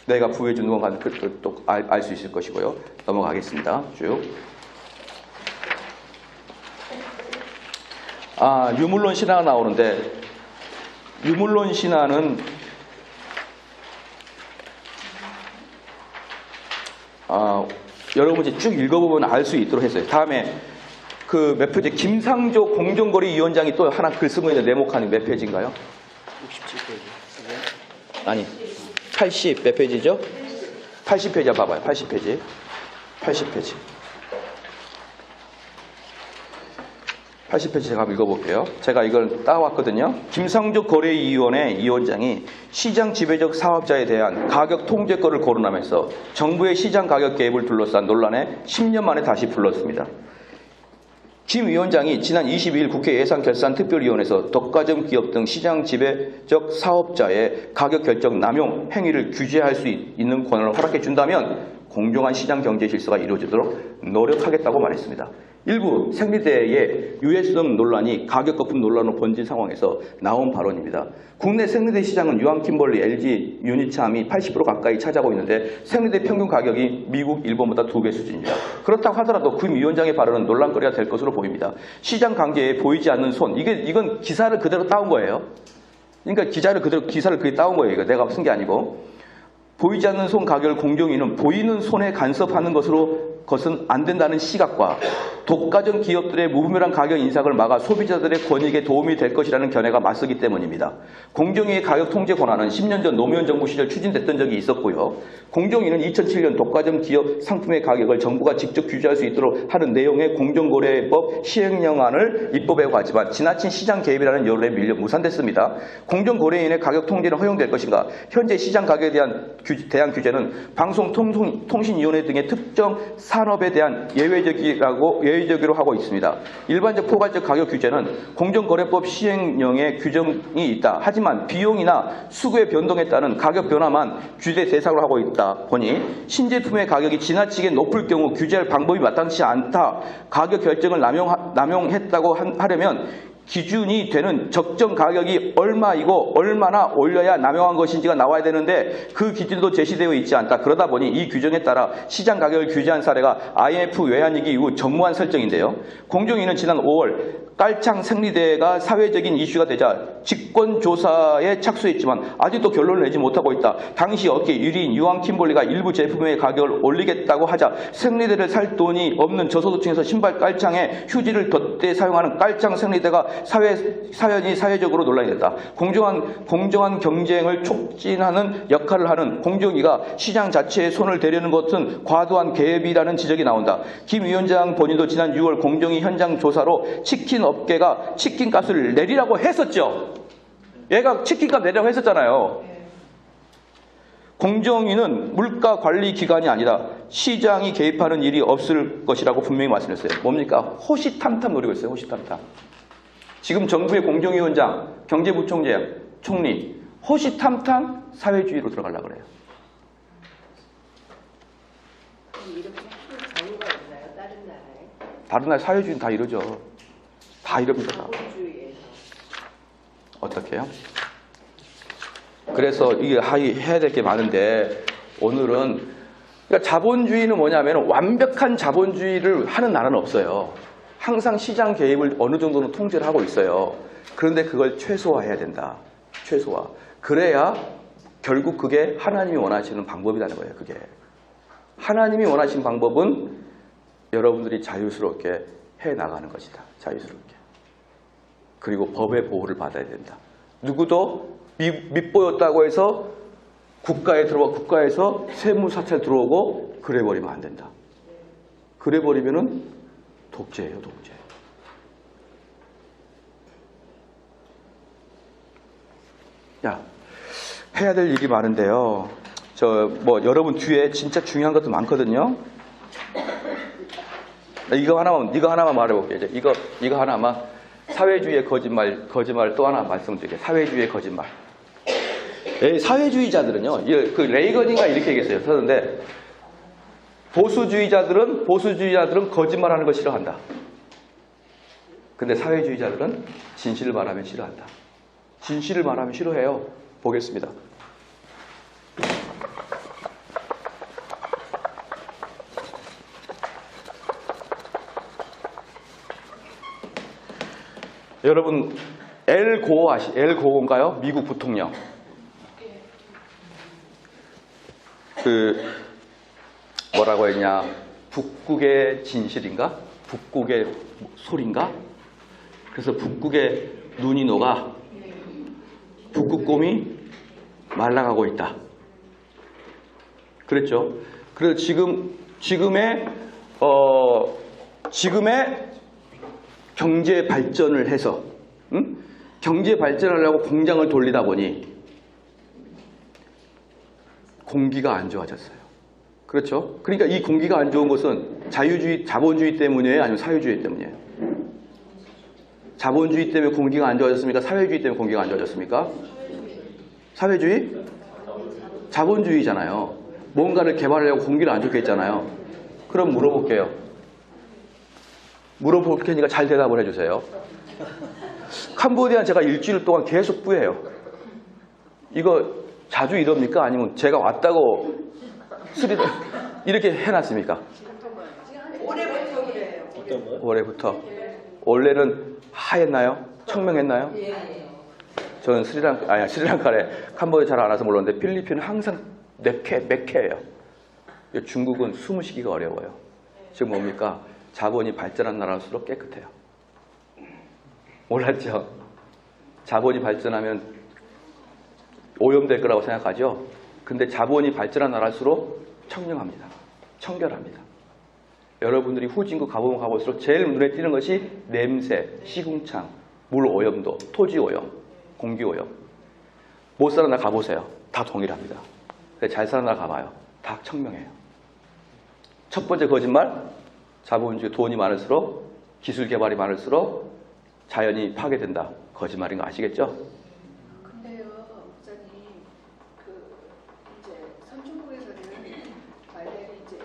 S1: 내가 부여해 주는 건 또 알 수 있을 것이고요. 넘어가겠습니다. 쭉. 유물론 신화가 나오는데, 유물론 신화는 여러분이 쭉 읽어보면 알 수 있도록 했어요. 다음에 그 몇 페이지, 김상조 공정거래위원장이 또 하나 글 쓰고 있는 네모칸이 몇 페이지인가요?
S3: 67페이지.
S1: 아니, 80 몇 페이지죠? 80페이지 봐봐요. 80페이지. 80페이지. 80페이지 제가 한번 읽어볼게요. 제가 이걸 따왔거든요. 김상조 거래위원회 위원장이 시장 지배적 사업자에 대한 가격 통제권을 거론하면서 정부의 시장 가격 개입을 둘러싼 논란에 10년 만에 다시 불렀습니다. 김 위원장이 지난 22일 국회 예산결산특별위원회에서 덕가점 기업 등 시장 지배적 사업자의 가격 결정 남용 행위를 규제할 수 있는 권한을 허락해 준다면 공정한 시장 경제 질서가 이루어지도록 노력하겠다고 말했습니다. 일부 생리대의 유해성 논란이 가격 거품 논란으로 번진 상황에서 나온 발언입니다. 국내 생리대 시장은 유황킴벌리, LG, 유니참이 80% 가까이 차지하고 있는데 생리대 평균 가격이 미국, 일본보다 2배 수준입니다. 그렇다고 하더라도 김 위원장의 발언은 논란거리가 될 것으로 보입니다. 시장 강제에 보이지 않는 손, 이건 기사를 그대로 따온 거예요. 그러니까 기사를 그대로 따온 거예요. 이거 내가 쓴 게 아니고. 보이지 않는 손 가격을 공정위는 보이는 손에 간섭하는 것은 안 된다는 시각과 독과점 기업들의 무분별한 가격 인상을 막아 소비자들의 권익에 도움이 될 것이라는 견해가 맞서기 때문입니다. 공정위의 가격 통제 권한은 10년 전 노무현 정부 시절 추진됐던 적이 있었고요. 공정위는 2007년 독과점 기업 상품의 가격을 정부가 직접 규제할 수 있도록 하는 내용의 공정거래법 시행령안을 입법에 하지만 지나친 시장 개입이라는 여론에 밀려 무산됐습니다. 공정거래인의 가격 통제는 허용될 것인가? 현재 시장 가격에 대한 규제는 방송통신위원회 등의 특정 산업에 대한 예외적으로 하고 있습니다. 일반적 포괄적 가격 규제는 공정거래법 시행령에 규정이 있다. 하지만 비용이나 수구의 변동에 따른 가격 변화만 규제 대상으로 하고 있다 보니 신제품의 가격이 지나치게 높을 경우 규제할 방법이 마땅치 않다. 가격 결정을 남용했다고 하려면 기준이 되는 적정 가격이 얼마이고 얼마나 올려야 남용한 것인지가 나와야 되는데 그 기준도 제시되어 있지 않다. 그러다 보니 이 규정에 따라 시장 가격을 규제한 사례가 IMF 외환위기 이후 전무한 설정인데요. 공정위는 지난 5월 깔창 생리대가 사회적인 이슈가 되자 직권조사에 착수했지만 아직도 결론을 내지 못하고 있다. 당시 업계 1위인 유황킴벌리가 일부 제품의 가격을 올리겠다고 하자 생리대를 살 돈이 없는 저소득층에서 신발 깔창에 휴지를 덧대 사용하는 깔창 생리대가 사회적으로 논란이 됐다. 공정한 경쟁을 촉진하는 역할을 하는 공정위가 시장 자체에 손을 대려는 것은 과도한 개입이라는 지적이 나온다. 김 위원장 본인도 지난 6월 공정위 현장 조사로 치킨 업계가 치킨값을 내리라고 했었죠. 얘가 치킨값 내리라고 했었잖아요. 공정위는 물가관리기관이 아니라 시장이 개입하는 일이 없을 것이라고 분명히 말씀했어요. 뭡니까? 호시탐탐 노리고 있어요. 호시탐탐. 지금 정부의 공정위원장, 경제부총장, 총리 호시탐탐 사회주의로 들어가려고 그래요.
S2: 이렇게 하는 자유가 있나요? 다른 나라에?
S1: 다른 나라 사회주의는 다 이러죠. 다 이럽니다.
S2: 자본주의에서.
S1: 어떻게 해요? 그래서 이게 해야 될 게 많은데 오늘은 그러니까 자본주의는 뭐냐면 완벽한 자본주의를 하는 나라는 없어요. 항상 시장 개입을 어느 정도는 통제를 하고 있어요. 그런데 그걸 최소화해야 된다. 최소화. 그래야 결국 그게 하나님이 원하시는 방법이라는 거예요. 그게. 하나님이 원하시는 방법은 여러분들이 자유스럽게 해나가는 것이다. 자유스럽게. 그리고 법의 보호를 받아야 된다. 누구도 밑보였다고 해서 국가에서 세무사찰 들어오고 그래버리면 안 된다. 그래버리면은 독재예요, 독재. 야, 해야 될 일이 많은데요. 여러분 뒤에 진짜 중요한 것도 많거든요. 이거 하나만 말해볼게요. 이거 하나만. 사회주의의 거짓말 또 하나 말씀드릴게요. 사회주의의 거짓말. 사회주의자들은요, 그 레이건인가 이렇게 얘기했어요. 그런데 보수주의자들은 거짓말하는 걸 싫어한다. 근데 사회주의자들은 진실을 말하면 싫어한다. 진실을 말하면 싫어해요. 보겠습니다. 여러분 엘 고어인가요? 미국 부통령. 그 뭐라고 했냐? 북극의 진실인가? 북극의 소리인가? 그래서 북극의 눈이 녹아 북극곰이 말라가고 있다. 그랬죠. 그래서 지금의 경제 발전을 해서 경제 발전하려고 공장을 돌리다 보니 공기가 안 좋아졌어요. 그렇죠? 그러니까 이 공기가 안 좋은 것은 자유주의, 자본주의 때문이에요? 아니면 사회주의 때문이에요? 자본주의 때문에 공기가 안 좋아졌습니까? 사회주의 때문에 공기가 안 좋아졌습니까? 사회주의? 자본주의잖아요. 뭔가를 개발하려고 공기를 안 좋게 했잖아요. 그럼 물어볼게요. 물어볼 테니까 잘 대답을 해주세요. 캄보디아는 제가 일주일 동안 계속 뿌예요. 이거 자주 이럽니까? 아니면 제가 왔다고 이렇게 해놨습니까?
S2: 올해부터 그래요.
S3: 어떤 거요?
S1: 올해부터. 원래는 하였나요? 청명했나요? 저는 스리랑카래. 캄보디아 잘 안 와서 몰랐는데 필리핀은 항상 몇 회예요. 중국은 숨을 쉬기가 어려워요. 지금 뭡니까? 자본이 발전한 나라일수록 깨끗해요. 몰랐죠? 자본이 발전하면 오염될 거라고 생각하죠? 근데 자본이 발전한 나라일수록 청명합니다. 청결합니다. 여러분들이 후진국 가보면 가볼수록 제일 눈에 띄는 것이 냄새, 시궁창, 물 오염도, 토지 오염, 공기 오염. 못 사는 나라 가보세요. 다 동일합니다. 잘 사는 나라 가봐요. 다 청명해요. 첫 번째 거짓말, 자본주의 돈이 많을수록 기술 개발이 많을수록 자연이 파괴된다. 거짓말인 거 아시겠죠?
S2: 근데요, 목사님, 이제 선진국에서는 만약에 이제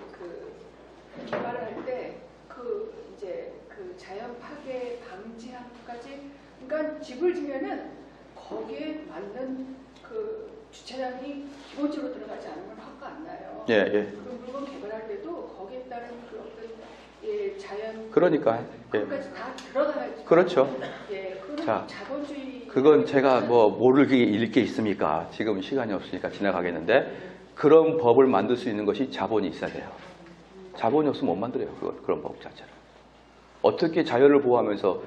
S2: 개발을 할 때 이제 자연 파괴 방지하기까지, 그러니까 집을 지면은 거기에 맞는 주차장이 기본적으로 들어가지 않으면 화가 안 나요.
S1: 예, 예.
S2: 그 물건 개발할 때도 거기에 따른 그 어떤 자연
S1: 그러니까. 예.
S2: 그것까지 다 들어가야지.
S1: 그렇죠.
S2: 예, 그건
S1: 자,
S2: 자본주의.
S1: 그건 제가 모를 게 읽을 게 있습니까? 지금 시간이 없으니까 지나가겠는데 그런 법을 만들 수 있는 것이 자본이 있어야 돼요. 자본이 없으면 못 만들어요. 그런 법 자체를. 어떻게 자연을 보호하면서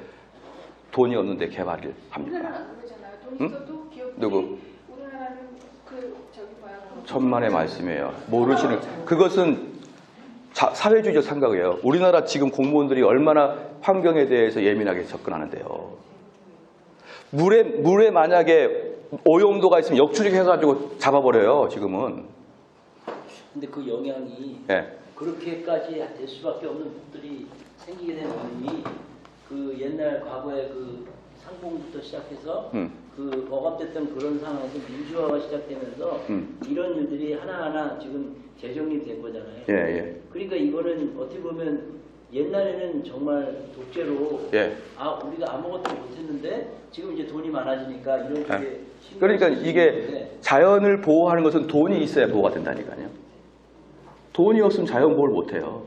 S1: 돈이 없는데 개발을 합니까?
S2: 우리나라는 안 그러잖아요. 돈 있어도 기업들이.
S1: 누구?
S2: 우리나라는
S1: 천만의 말씀이에요. 모르시는 그것은 사회주의적 생각이에요. 우리나라 지금 공무원들이 얼마나 환경에 대해서 예민하게 접근하는데요. 물에 만약에 오염도가 있으면 역추적해가지고 잡아버려요. 지금은.
S3: 근데 그 영향이
S1: 네.
S3: 그렇게까지 될 수밖에 없는 것들이 생기게 되는 원인이 그 옛날 과거에 그 상봉부터 시작해서 그 억압됐던 그런 상황에서 민주화가 시작되면서 이런 일들이 하나하나 지금 재정립된 거잖아요.
S1: 예, 예.
S3: 그러니까 이거는 어떻게 보면 옛날에는 정말 독재로
S1: 예.
S3: 우리가 아무것도 못했는데 지금 이제 돈이 많아지니까 이런 쪽에
S1: 네. 그러니까 이게 자연을 보호하는 것은 돈이 있어야 보호가 된다니까요. 돈이 없으면 자연 보호를 못해요.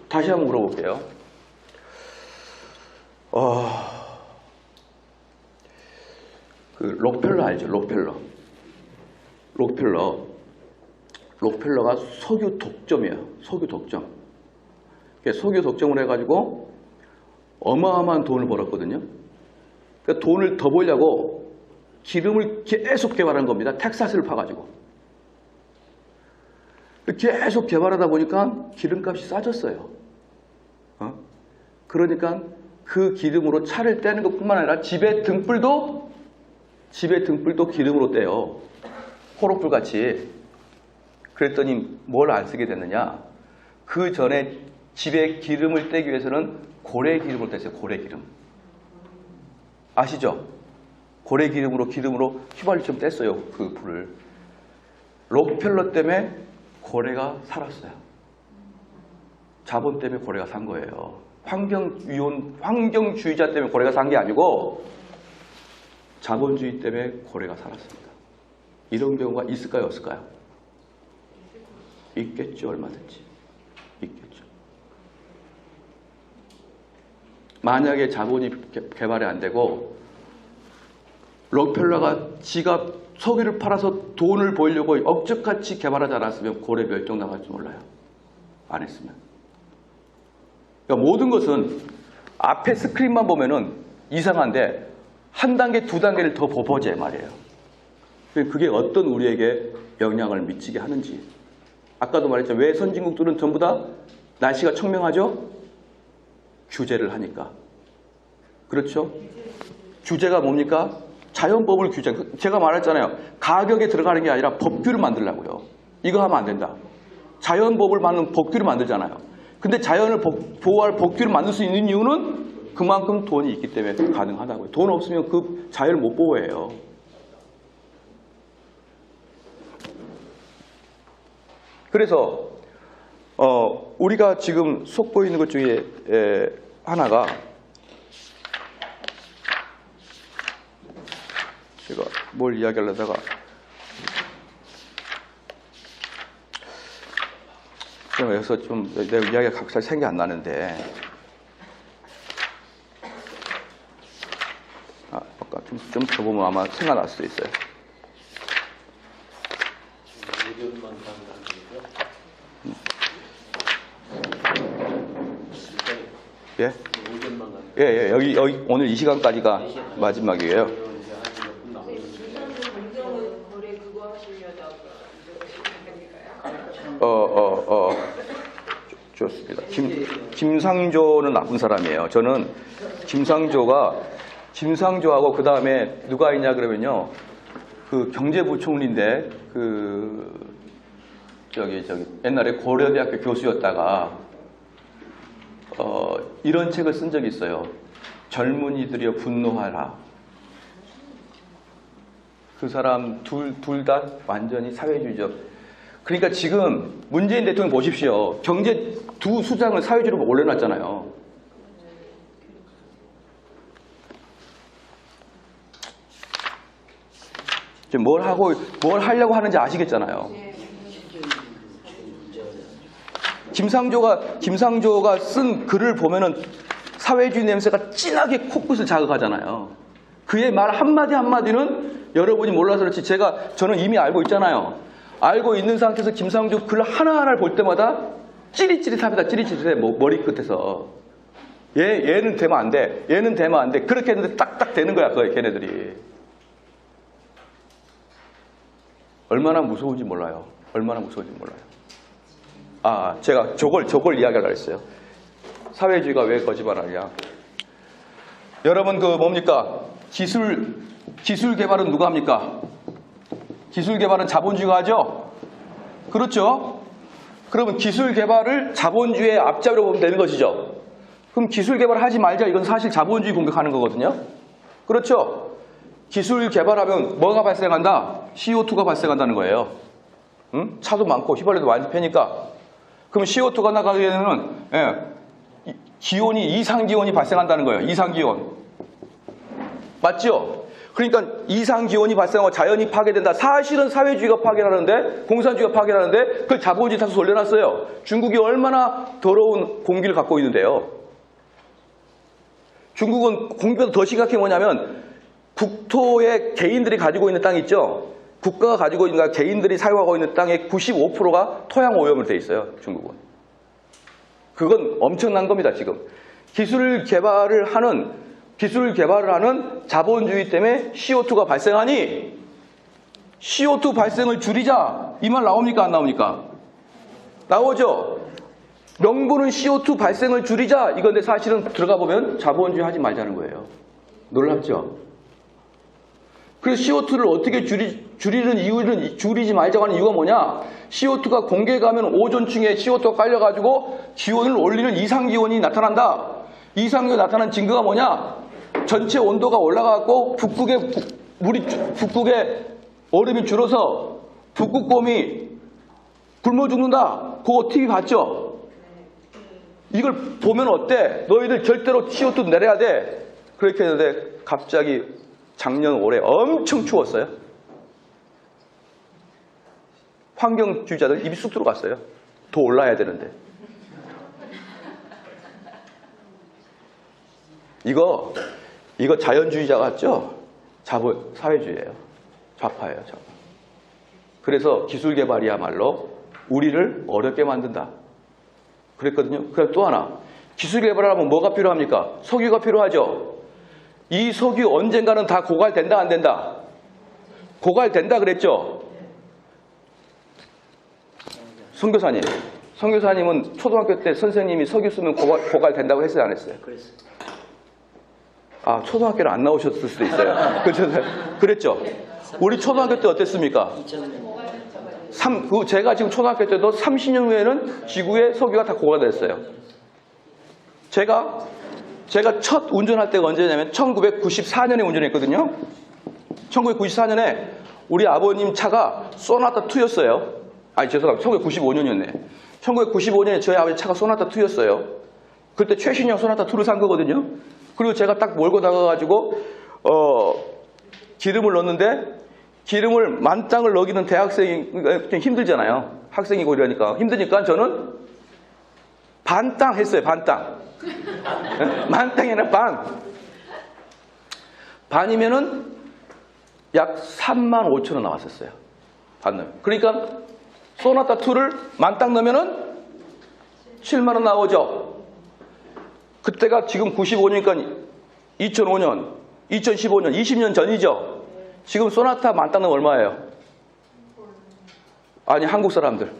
S1: 다시 한번 물어볼게요. 록펠러 알죠? 록펠러가 석유 독점이에요. 석유 독점. 석유 독점을 해가지고 어마어마한 돈을 벌었거든요. 그러니까 돈을 더 벌려고 기름을 계속 개발한 겁니다. 텍사스를 파가지고. 계속 개발하다 보니까 기름값이 싸졌어요. 그러니까 그 기름으로 차를 떼는 것뿐만 아니라 집의 등불도 기름으로 떼요. 호롱불 같이. 그랬더니 뭘 안 쓰게 됐느냐. 그 전에 집에 기름을 떼기 위해서는 고래기름을 뗐어요. 고래기름. 아시죠? 고래기름으로 휘발유처럼 뗐어요. 그 불을. 록펠러 때문에 고래가 살았어요. 자본 때문에 고래가 산 거예요. 환경주의자 때문에 고래가 산 게 아니고 자본주의 때문에 고래가 살았습니다. 이런 경우가 있을까요? 없을까요? 있겠죠. 얼마든지. 있겠죠. 만약에 자본이 개발이 안 되고 록펠러가 지가 석유를 팔아서 돈을 벌려고 억적같이 개발하지 않았으면 고래 멸종 나갈지 몰라요. 안 했으면. 그러니까 모든 것은 앞에 스크린만 보면은 이상한데 한 단계, 두 단계를 더 보자 말이에요. 그게 어떤 우리에게 영향을 미치게 하는지. 아까도 말했죠. 왜 선진국들은 전부 다 날씨가 청명하죠? 규제를 하니까. 그렇죠? 규제가 뭡니까? 자연법을 규제. 제가 말했잖아요. 가격에 들어가는 게 아니라 법규를 만들려고요. 이거 하면 안 된다. 자연법을 만든 법규를 만들잖아요. 근데 자연을 보호할 법규를 만들 수 있는 이유는 그만큼 돈이 있기 때문에 가능하다고요. 돈 없으면 그 자연을 못 보호해요. 그래서 우리가 지금 속고 있는 것 중에 하나가 제가 뭘 이야기하려다가 여기서 좀 내 이야기가 갑자기 생각이 안 나는데 아까 좀 더 보면 아마 생각날 수도 있어요. 예? 예, 여기 오늘 이 시간까지가 마지막이에요.
S2: 거래 그거 하시려다가
S1: 좋습니다. 김상조는 나쁜 사람이에요. 저는 김상조하고 그 다음에 누가 있냐 그러면요, 그 경제부총리인데 저기 옛날에 고려대학교 교수였다가 이런 책을 쓴 적이 있어요. 젊은이들이여 분노하라. 그 사람 둘 다 완전히 사회주의적. 그러니까 지금 문재인 대통령 보십시오. 경제 두 수장을 사회주의로 올려놨잖아요. 지금 뭘 하려고 하는지 아시겠잖아요. 김상조가 쓴 글을 보면은 사회주의 냄새가 진하게 코끝을 자극하잖아요. 그의 말 한마디 한마디는 여러분이 몰라서 그렇지 저는 이미 알고 있잖아요. 알고 있는 상태에서 김상조 글 하나하나를 볼 때마다 찌릿찌릿합니다. 찌릿찌릿해. 머리끝에서. 얘는 되면 안 돼. 얘는 되면 안 돼. 그렇게 했는데 딱딱 되는 거야. 걔네들이. 얼마나 무서운지 몰라요. 얼마나 무서운지 몰라요. 제가 저걸 이야기하려고 했어요. 사회주의가 왜 거짓말하냐. 여러분 뭡니까? 기술 개발은 누가 합니까? 기술 개발은 자본주의가 하죠? 그렇죠? 그러면 기술 개발을 자본주의의 앞잡이로 보면 되는 것이죠. 그럼 기술 개발을 하지 말자. 이건 사실 자본주의 공격하는 거거든요. 그렇죠? 기술 개발하면 뭐가 발생한다? CO2가 발생한다는 거예요. 응? 차도 많고 휘발유도 많이 패니까. 그럼 CO2가 나가게 되면 이상기온이 발생한다는 거예요. 이상기온. 맞죠? 그러니까 이상기온이 발생하고 자연이 파괴된다. 사실은 사회주의가 파괴하는데 공산주의가 파괴하는데 그걸 자본주의 탓으로 돌려놨어요. 중국이 얼마나 더러운 공기를 갖고 있는데요. 중국은 공기보다 더 심각한 게 뭐냐면 국토에 개인들이 가지고 있는 땅 있죠. 국가가 가지고 있는 개인들이 사용하고 있는 땅의 95%가 토양 오염으로 돼 있어요. 중국은. 그건 엄청난 겁니다. 지금. 기술 개발을 하는 자본주의 때문에 CO2가 발생하니 CO2 발생을 줄이자. 이 말 나옵니까? 안 나옵니까? 나오죠. 명분은 CO2 발생을 줄이자. 이건데 사실은 들어가 보면 자본주의 하지 말자는 거예요. 놀랍죠? 그래서 CO2를 어떻게 줄이는 이유는 줄이지 말자고 하는 이유가 뭐냐? CO2가 공기에 가면 오존층에 CO2가 깔려가지고 기온을 올리는 이상기온이 나타난다. 이상기온이 나타난 증거가 뭐냐? 전체 온도가 올라가고 북극의 얼음이 줄어서 북극곰이 굶어 죽는다. 그거 TV 봤죠? 이걸 보면 어때? 너희들 절대로 CO2 내려야 돼. 그렇게 했는데 갑자기 작년 올해 엄청 추웠어요. 환경주의자들 입이 쑥 들어갔어요. 더 올라야 되는데. 이거 자연주의자 같죠? 사회주의예요. 좌파예요. 좌파. 그래서 기술 개발이야말로 우리를 어렵게 만든다. 그랬거든요. 그럼 또 하나. 기술 개발하면 뭐가 필요합니까? 석유가 필요하죠. 이 석유 언젠가는 다 고갈된다 안 된다? 고갈된다 그랬죠. 선교사님은 초등학교 때 선생님이 석유 쓰면 고갈된다고 했어요 안 했어요?
S3: 그랬어요.
S1: 아, 초등학교를 안 나오셨을 수도 있어요. 그랬죠. 우리 초등학교 때 어땠습니까?
S3: 2000년.
S1: 제가 지금 초등학교 때도 30년 후에는 지구의 석유가 다 고갈됐어요. 제가 첫 운전할 때가 언제냐면 1994년에 운전했거든요. 1994년에 우리 아버님 차가 소나타 2였어요. 아니 죄송합니다. 1995년이었네. 1995년에 저희 아버지 차가 소나타 2였어요. 그때 최신형 소나타 2를 산 거거든요. 그리고 제가 딱 몰고 나가가지고 기름을 넣었는데 기름을 만땅을 넣기는 대학생이 좀 힘들잖아요. 학생이고 이러니까 힘드니까 저는 반땅 했어요. 반땅. 만땅이 아니라 반. 반이면은 약 35,000원 나왔었어요. 반 넣으면. 그러니까 소나타 2를 만땅 넣으면은 7만 원 나오죠. 그때가 지금 95년이니까 2005년, 2015년, 20년 전이죠. 지금 소나타 만땅 넣으면 얼마예요? 아니 한국 사람들.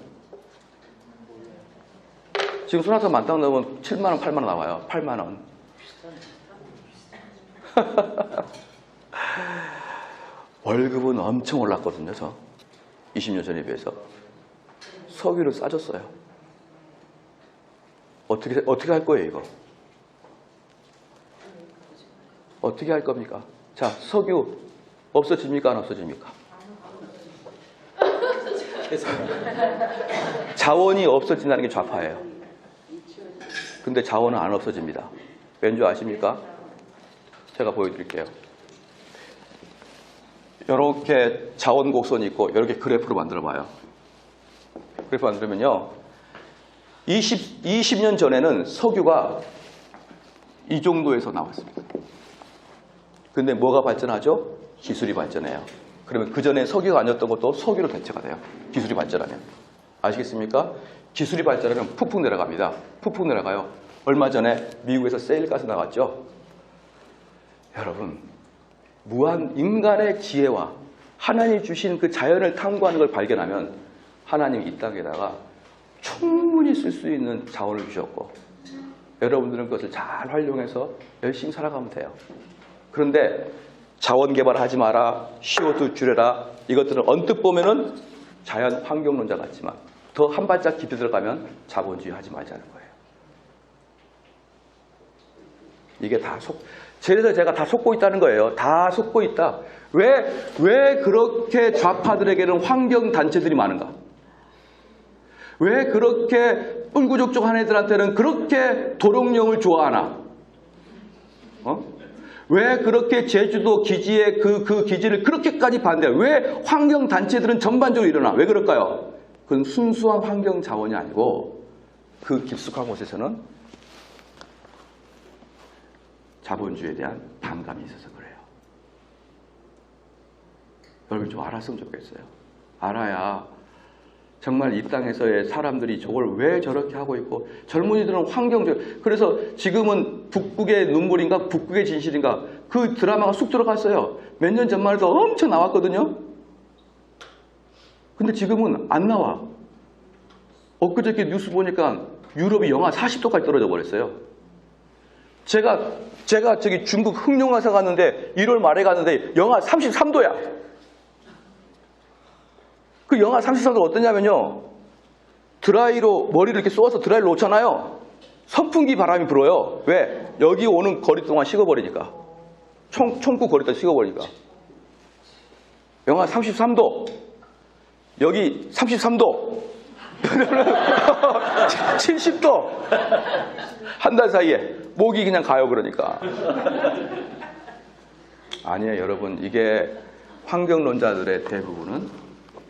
S1: 지금 소나타 만땅 넣으면 7만 원, 8만 원 나와요. 8만 원. 월급은 엄청 올랐거든요. 저 20년 전에 비해서. 석유를 싸졌어요. 어떻게 할 거예요 이거? 어떻게 할 겁니까? 자, 석유 없어집니까? 안 없어집니까? 자원이 없어진다는 게 좌파예요. 근데 자원은 안 없어집니다. 왠지 아십니까? 제가 보여드릴게요. 이렇게 자원 곡선이 있고 이렇게 그래프로 만들어 봐요. 그래프 만들면요. 20년 전에는 석유가 이 정도에서 나왔습니다. 근데 뭐가 발전하죠? 기술이 발전해요. 그러면 그 전에 석유가 아니었던 것도 석유로 대체가 돼요. 기술이 발전하면. 아시겠습니까? 기술이 발전하면 푹푹 내려갑니다. 푹푹 내려가요. 얼마 전에 미국에서 세일가스 나왔죠? 여러분, 무한 인간의 지혜와 하나님이 주신 그 자연을 탐구하는 걸 발견하면 하나님이 이 땅에다가 충분히 쓸 수 있는 자원을 주셨고 여러분들은 그것을 잘 활용해서 열심히 살아가면 돼요. 그런데 자원 개발을 하지 마라, CO2 줄여라, 이것들은 언뜻 보면은 자연 환경론자 같지만 더 한 발짝 깊이 들어가면 자본주의 하지 말자는 거예요. 이게 다 그래서 제가 다 속고 있다는 거예요. 다 속고 있다. 왜 그렇게 좌파들에게는 환경단체들이 많은가? 왜 그렇게 뿔구족족한 애들한테는 그렇게 도롱뇽을 좋아하나? 왜 그렇게 제주도 기지의 그 기지를 그렇게까지 반대해요? 왜 환경단체들은 전반적으로 일어나? 왜 그럴까요? 그건 순수한 환경 자원이 아니고 그 깊숙한 곳에서는 자본주의에 대한 반감이 있어서 그래요. 여러분 좀 알았으면 좋겠어요. 알아야 정말 이 땅에서의 사람들이 저걸 왜 저렇게 하고 있고 젊은이들은 환경적 그래서 지금은 북극의 눈물인가 북극의 진실인가 그 드라마가 쑥 들어갔어요. 몇 년 전만 해도 엄청 나왔거든요. 근데 지금은 안 나와. 엊그저께 뉴스 보니까 유럽이 영하 40도까지 떨어져 버렸어요. 제가 저기 중국 흑룡가서 갔는데 1월 말에 갔는데 영하 33도야. 그 영하 33도 어떠냐면요. 드라이로 머리를 이렇게 쏘아서 드라이를 놓잖아요. 선풍기 바람이 불어요. 왜? 여기 오는 거리 동안 식어버리니까. 총구 거리 동안 식어버리니까. 영하 33도. 여기 33도. 70도 한 달 사이에 목이 그냥 가요. 그러니까 아니에요 여러분. 이게 환경론자들의 대부분은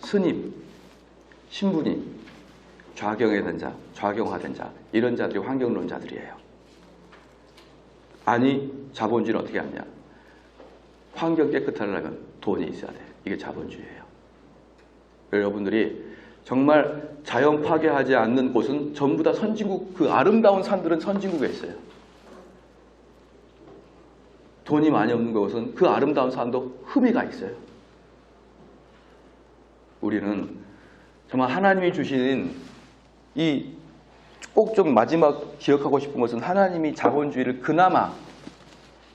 S1: 스님, 신부님, 좌경화된 자, 좌경화된 자 이런 자들이 환경론자들이에요. 아니 자본주의는 어떻게 하냐. 환경 깨끗하려면 돈이 있어야 돼. 이게 자본주의예요. 여러분들이 정말 자연 파괴하지 않는 곳은 전부 다 선진국, 그 아름다운 산들은 선진국에 있어요. 돈이 많이 없는 곳은 그 아름다운 산도 흠이가 있어요. 우리는 정말 하나님이 주신 이 꼭 좀 마지막 기억하고 싶은 것은 하나님이 자본주의를 그나마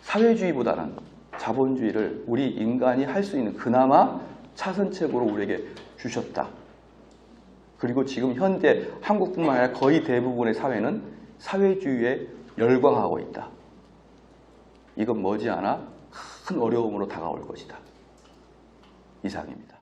S1: 사회주의보다는 자본주의를 우리 인간이 할 수 있는 그나마 차선책으로 우리에게 주셨다. 그리고 지금 현대 한국뿐만 아니라 거의 대부분의 사회는 사회주의에 열광하고 있다. 이건 머지않아 큰 어려움으로 다가올 것이다. 이상입니다.